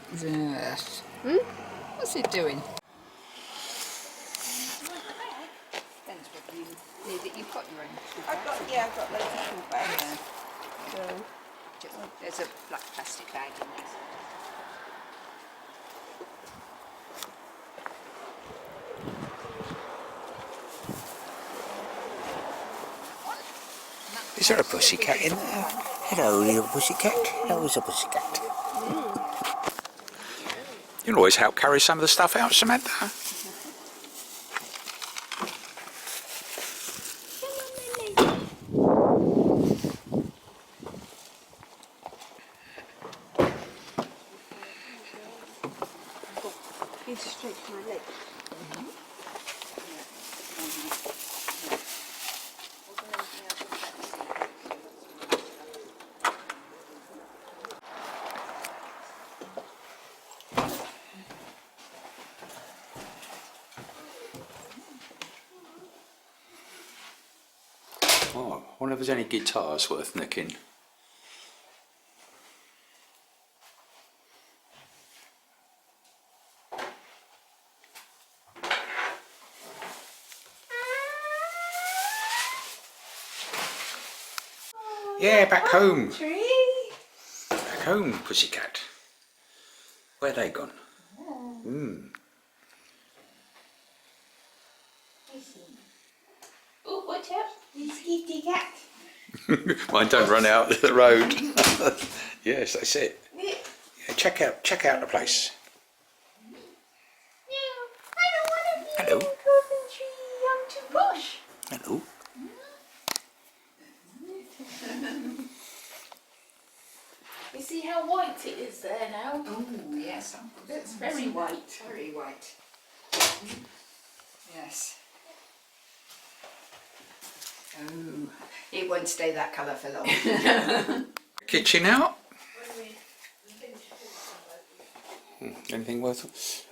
What's he doing? Depends whether you need it. You've got your own. I've got loads of full bags. So There's a black plastic bag in there. Is there a pussycat in there? Hello, little pussycat. How is a pussycat? You can always help carry some of the stuff out, Samantha. he's straight to my leg. Oh, I wonder if there's any guitars worth nicking. Yeah, back home. Back home, pussycat. Where they gone? Oh, watch out! He's kitty cat. Mine don't run out the road. Yes, that's it. Yeah, check out the place. I don't want to be Hello. in Coventry. I'm too posh. Hello. now. Oh, yes. It's very white. Very white. Yes. Oh, it won't stay that colour for long. Kitchen out. Anything worth it?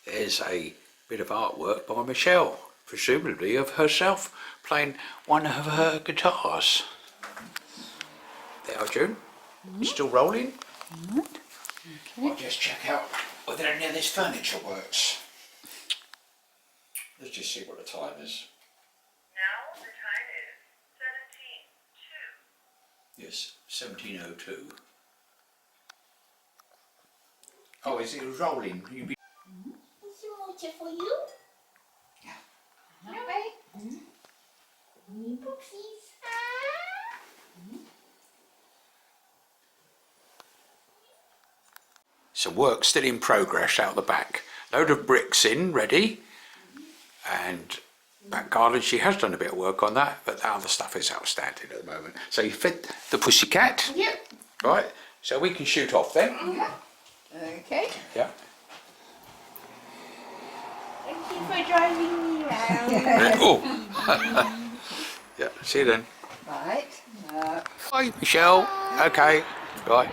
There's a bit of artwork by Michelle, presumably of herself playing one of her guitars. There, June. It's still rolling. I'll just check out whether any of this furniture works. Let's just see what the time is. Now the time is 17:02. Yes, 17:02. Oh, is it rolling? You be Some water for you. Yeah. Okay. Oopsies. some work still in progress out the back. Load of bricks in, ready. And back garden, she has done a bit of work on that, but the other stuff is outstanding at the moment. So you fed the pussycat. Yep. Right, so we can shoot off then. Yeah. Okay. Yeah. Thank you for driving me around. Oh. Yeah, see you then. Right. Hi, Michelle. Okay, right.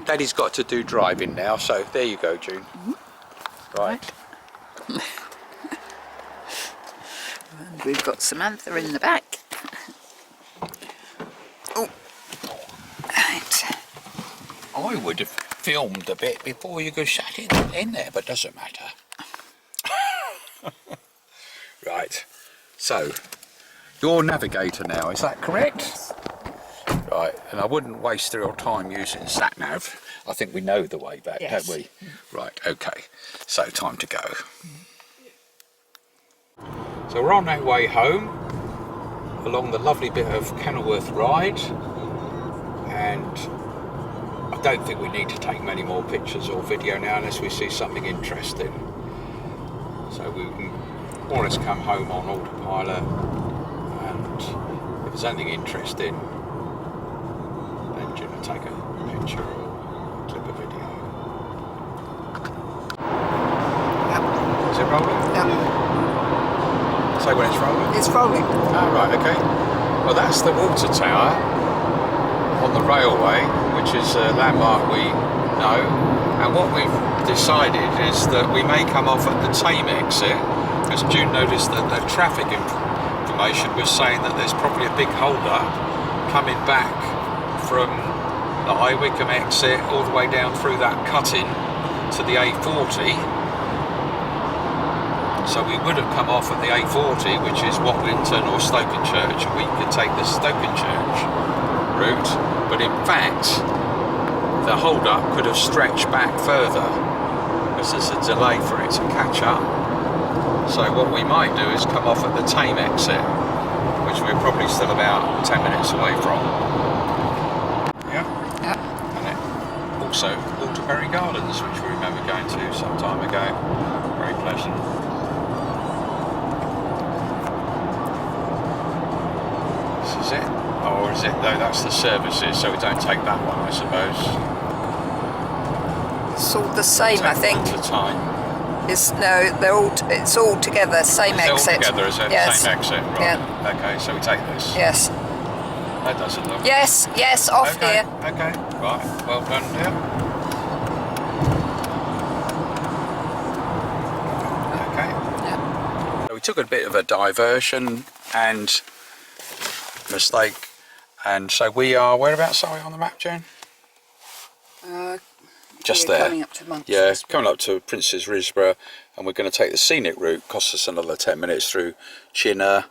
Daddy's got to do driving now, so there you go, June. Right. And we've got Samantha in the back. Oh. Right. I would have filmed a bit before you go sat in there, but doesn't matter. Right, so you're navigator now, is that correct? Right, and I wouldn't waste your time using SatNav. I think we know the way back, Yes. don't we? Right, okay, so time to go. So we're on our way home along the lovely bit of Kenilworth Ride, and I don't think we need to take many more pictures or video now unless we see something interesting. So we can more or less come home on autopilot, and if there's anything interesting, then Jim will take a picture or clip a video. Is it rolling? Yep. Say when it's rolling? It's rolling. Oh, right, okay. Well, that's the water tower on the railway, which is a landmark we know. And what we've decided is that we may come off at the Tame exit, as June noticed that the traffic information was saying that there's probably a big hold-up coming back from the High Wycombe exit all the way down through that cut-in to the A40. So we would have come off at the A40, which is Watlington or Stokenchurch, and we could take the Stokenchurch route, but in fact the hold-up could have stretched back further because there's a delay for it to catch up. So what we might do is come off at the Tame exit, which we're probably still about 10 minutes away from. Yeah. Yep. And then also Waterbury Gardens, which we remember going to some time ago. Very pleasant. This is it. Or is it? No, that's the services, so we don't take that one, I suppose. It's all the same, I think. At a time. It's it's all together, same Is it all exit. together, is it? Yes. Same exit, right. Yeah. Okay, so we take this. Yes. That doesn't look. Yes, off Okay, here. okay, right, well done, yeah. Okay. Yeah. So we took a bit of a diversion and mistake, and so we are, whereabouts are we on the map, Jane? Just we're there. coming up to Monks. Yeah, coming up to Prince's Risborough, and we're going to take the scenic route. Costs us another 10 minutes through Chinner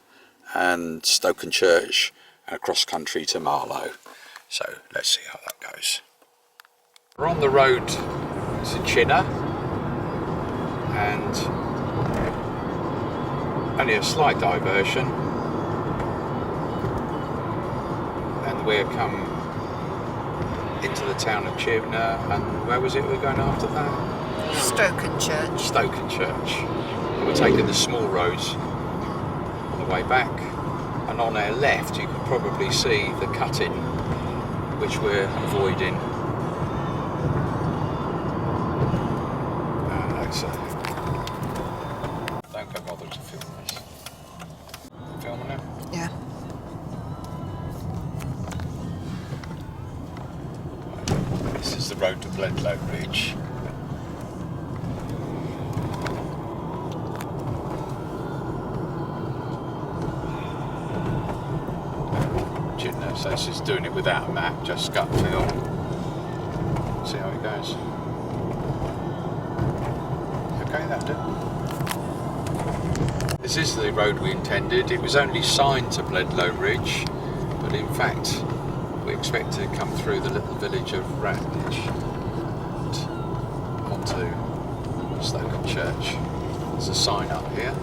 and Stokenchurch and across country to Marlow. So let's see how that goes. We're on the road to Chinner, and only a slight diversion, and we'll come into the town of Chilterns, and where was it we're going after that? Stokenchurch. Stokenchurch. And we're taking the small roads on the way back, and on our left you can probably see the cut-in which we're avoiding. Don't go bother to film this. Filming it? Yeah. This is the road to Bledlow Ridge. So this is doing it without a map, just gut feel. See how it goes. Okay, that'll do. This is the road we intended. It was only signed to Bledlow Ridge, but in fact we expect to come through the little village of Radnich and onto Stokenchurch. There's a sign up here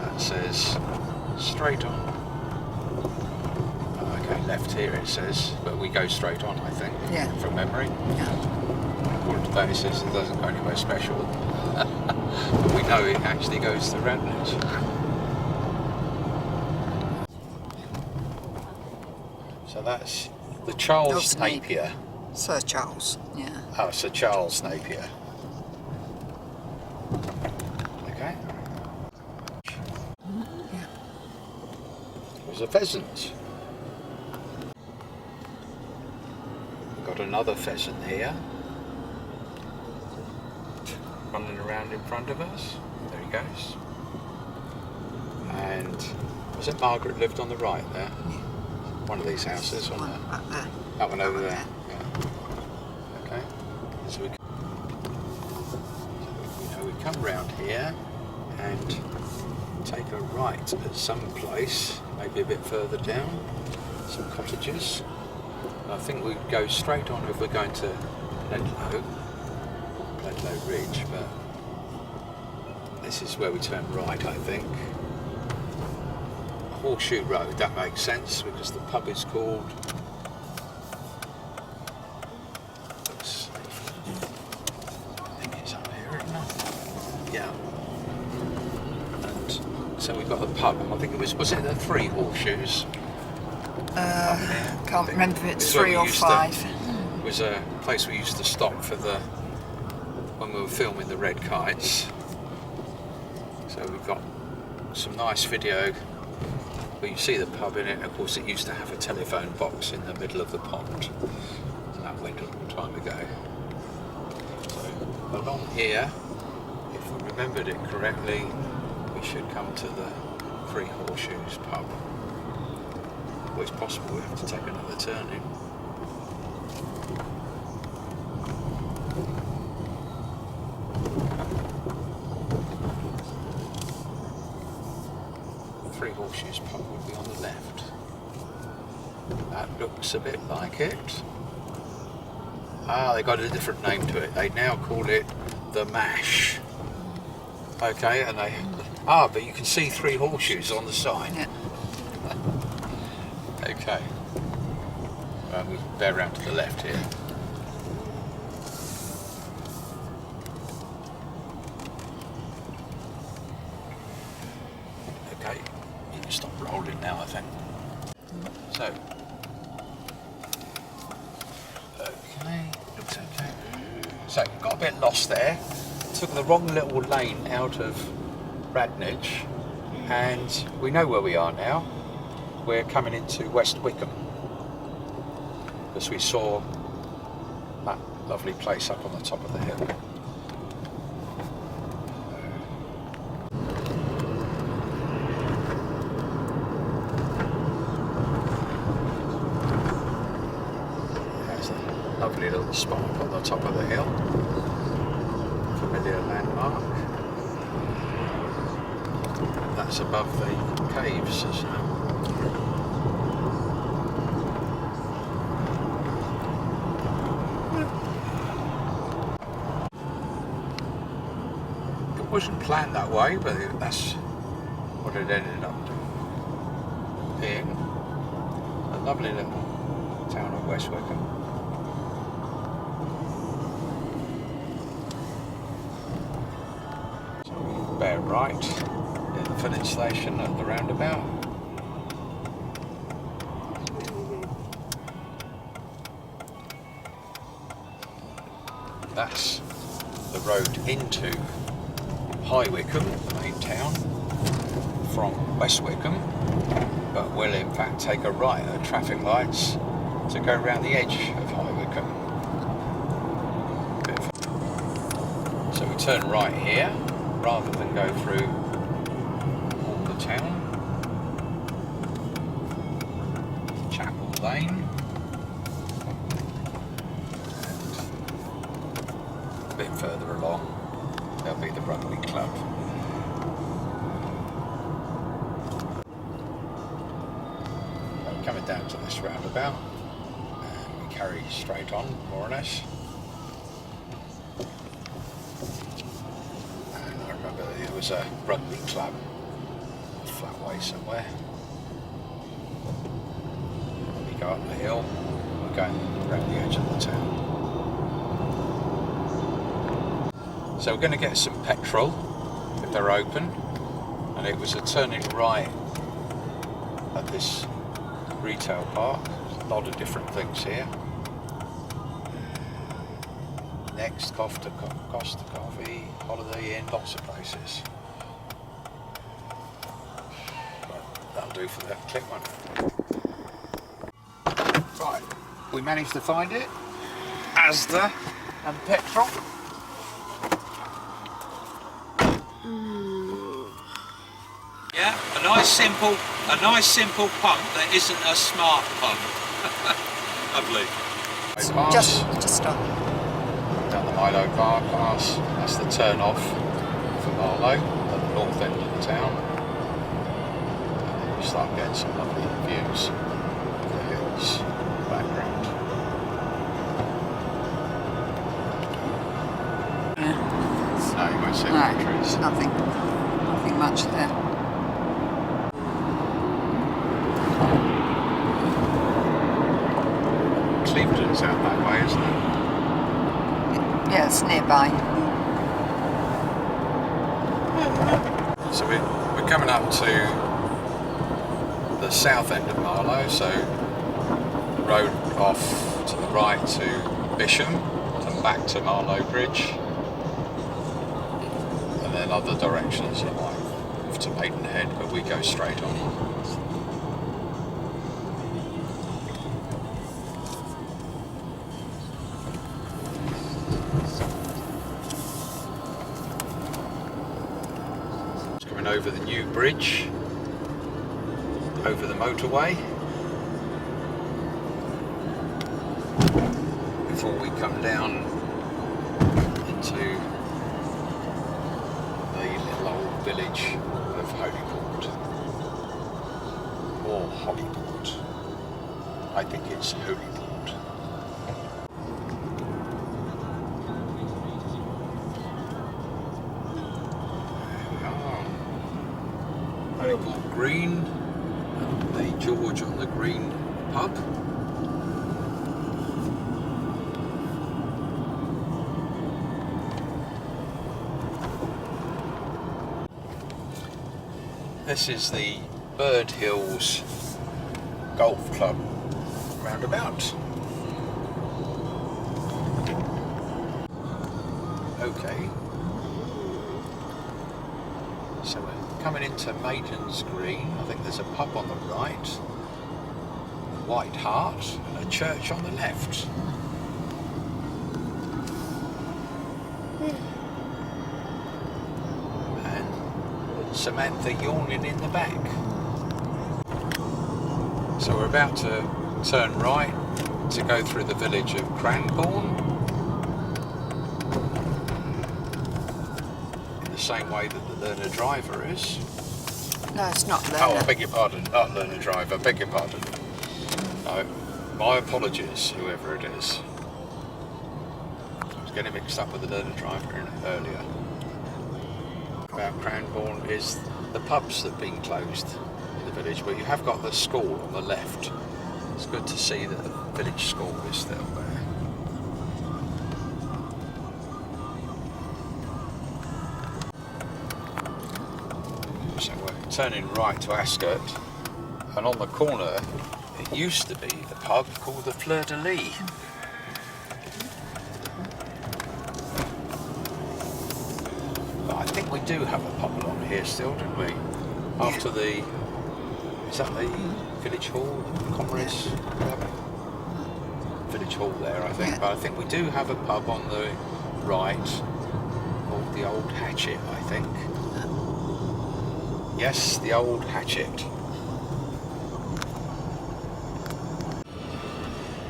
that says straight on. Left here it says, but we go straight on, I think, from memory. Yeah. According to that it says it doesn't go anywhere special. But we know it actually goes to Radnich. So that's the Charles Napier. Sir Charles, yeah. Oh, Sir Charles Napier. Okay. Yeah. There's a pheasant. Got another pheasant here, running around in front of us. There he goes. And was it Margaret lived on the right there? Yeah. One of these houses, wasn't it? Back there. That one over there. Yeah. Okay. So we come round here and take a right at some place, maybe a bit further down, some cottages. I think we'd go straight on if we're going to Bledlow Ridge, but this is where we turn right, I think. Horseshoe Road, that makes sense because the pub is called. I think it's up here, isn't it? Yeah. And so we've got the pub. I think it was it the Three Horseshoes? Can't remember if it's 3 or 5. It was a place we used to stop for when we were filming the red kites. So we've got some nice video where you see the pub in it. Of course, it used to have a telephone box in the middle of the pond. So that went a long time ago. So along here, if we remembered it correctly, we should come to the Three Horseshoes pub. Well, it's possible we have to take another turn in. Three Horseshoes pub would be on the left. That looks a bit like it. Ah, they got a different name to it. They now call it the Mash. Okay, and but you can see Three Horseshoes on the sign. Yeah. Okay. We bear round to the left here. Okay, you can stop rolling now, I think. So. Okay, looks okay. So, got a bit lost there. Took the wrong little lane out of Radnich, and we know where we are now. We're coming into West Wickham, because we saw that lovely place up on the top of the hill. There's a lovely little spot up on the top of the hill. Familiar landmark. That's above the caves, isn't it? wasn't planned that way, but that's what it ended up being. A lovely little town of West Wickham. So we bear right near the filling station at the roundabout. That's the road into High Wycombe, the main town, from West Wickham, but we'll in fact take a right at traffic lights to go around the edge of High Wycombe. So we turn right here rather than go through all the town. Chapel Lane. A bit further along, there'll be the Rugby Club. So coming down to this roundabout, and we carry straight on, more or less. And I remember there was a Rugby Club, flat way somewhere. We go up the hill, we're going around the edge of the town. So we're going to get some petrol if they're open, and it was a turning right at this retail park. There's a lot of different things here. Next, Costa Coffee, Holiday Inn, lots of places. But that'll do for the clip one. Right, we managed to find it. Asda and petrol. Yeah, a nice simple pump that isn't a smart pump. Lovely. Just stop. Down the Milo Bar Pass. That's the turn off for Marlow at the north end of the town. And then you start getting some lovely views of the hills in the background. Yeah. No, you won't see any trees. Nothing much there. Chilterns out that way, isn't it? Yeah, it's nearby. So we're coming up to the south end of Marlow, so the road off to the right to Bisham and back to Marlow Bridge, and then other directions are like off to Maidenhead, but we go straight on. Over the new bridge, over the motorway, before we come down into the little old village of Holyport, or Hollyport. I think it's Holyport. Holyport Green, and the George on the Green pub. This is the Bird Hills Golf Club roundabout. Okay. So we're coming into Maiden's Green. I think there's a pub on the right, a White Hart, and a church on the left. And Samantha yawning in the back. So we're about to turn right to go through the village of Cranbourne. Same way that the learner driver is. No, it's not learner. Oh, I beg your pardon, not learner driver, beg your pardon. No, my apologies, whoever it is. I was getting mixed up with the learner driver earlier. about Cranbourne is the pubs that have been closed in the village, but you have got the school on the left. It's good to see that the village school is still there. So we're turning right to Ascot, and on the corner it used to be the pub called the Fleur de Lis. But I think we do have a pub along here still, don't we? After the... is that the village hall, Comrades Club? Village hall there, I think. But I think we do have a pub on the right called the Old Hatchet, I think. Yes, the Old Hatchet.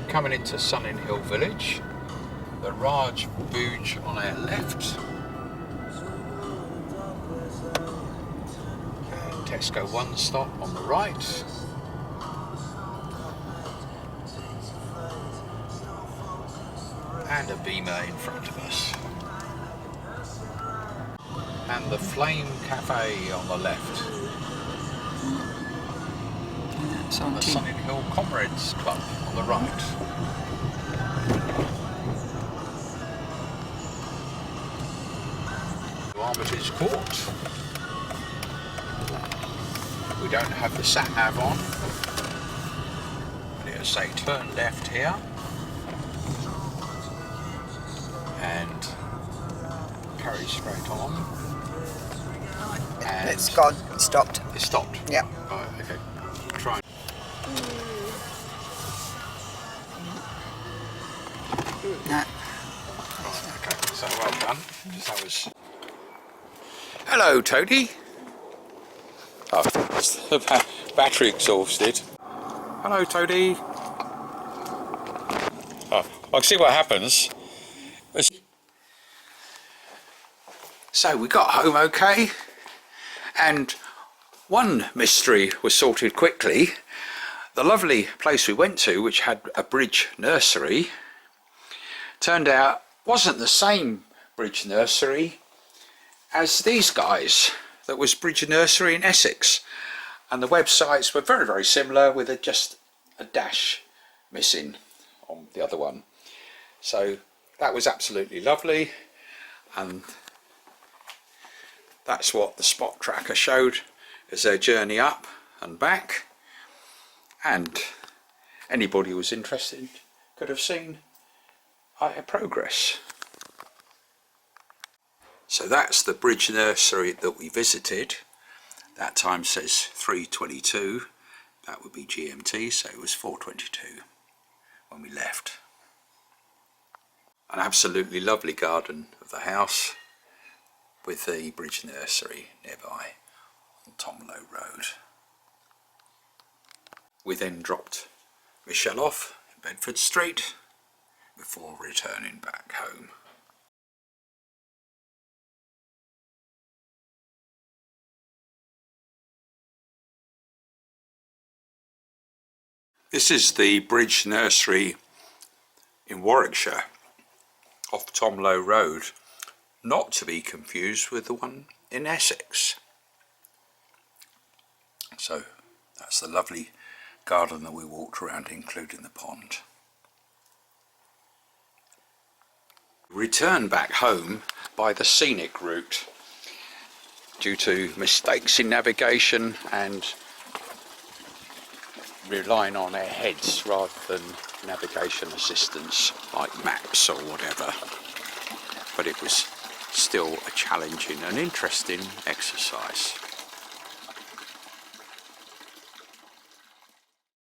Coming into Sunning Hill Village, the Raj Booge on our left. And Tesco One Stop on the right. And a Beamer in front of us. And the Flame Cafe on the left. And the Sunning Hill Comrades Club on the right. Armitage Court. We don't have the SatNav on. But it'll say turn left here. And carry straight on. And It's gone. It stopped. it stopped. Yeah. Right, okay. Try. No. Right, okay. So well done. That was. Hello, Tody. Oh, the battery exhausted. Hello, Tody. Oh, I can see what happens. So we got home okay, and one mystery was sorted quickly. The lovely place we went to, which had a bridge nursery, turned out wasn't the same bridge nursery as these guys. That was Bridge Nursery in Essex, and the websites were very, very similar, with just a dash missing on the other one. So that was absolutely lovely, and that's what the spot tracker showed as their journey up and back, and anybody who was interested could have seen our progress. So that's the bridge nursery that we visited. That time says 3:22, that would be GMT, so it was 4:22 when we left. An absolutely lovely garden of the house with the bridge nursery nearby on Tomlow Road. We then dropped Michelle off in Bedford Street before returning back home. This is the bridge nursery in Warwickshire off Tomlow Road, not to be confused with the one in Essex. So that's the lovely garden that we walked around, including the pond. Return back home by the scenic route due to mistakes in navigation and relying on our heads rather than navigation assistance like maps or whatever. But it was still a challenging and interesting exercise.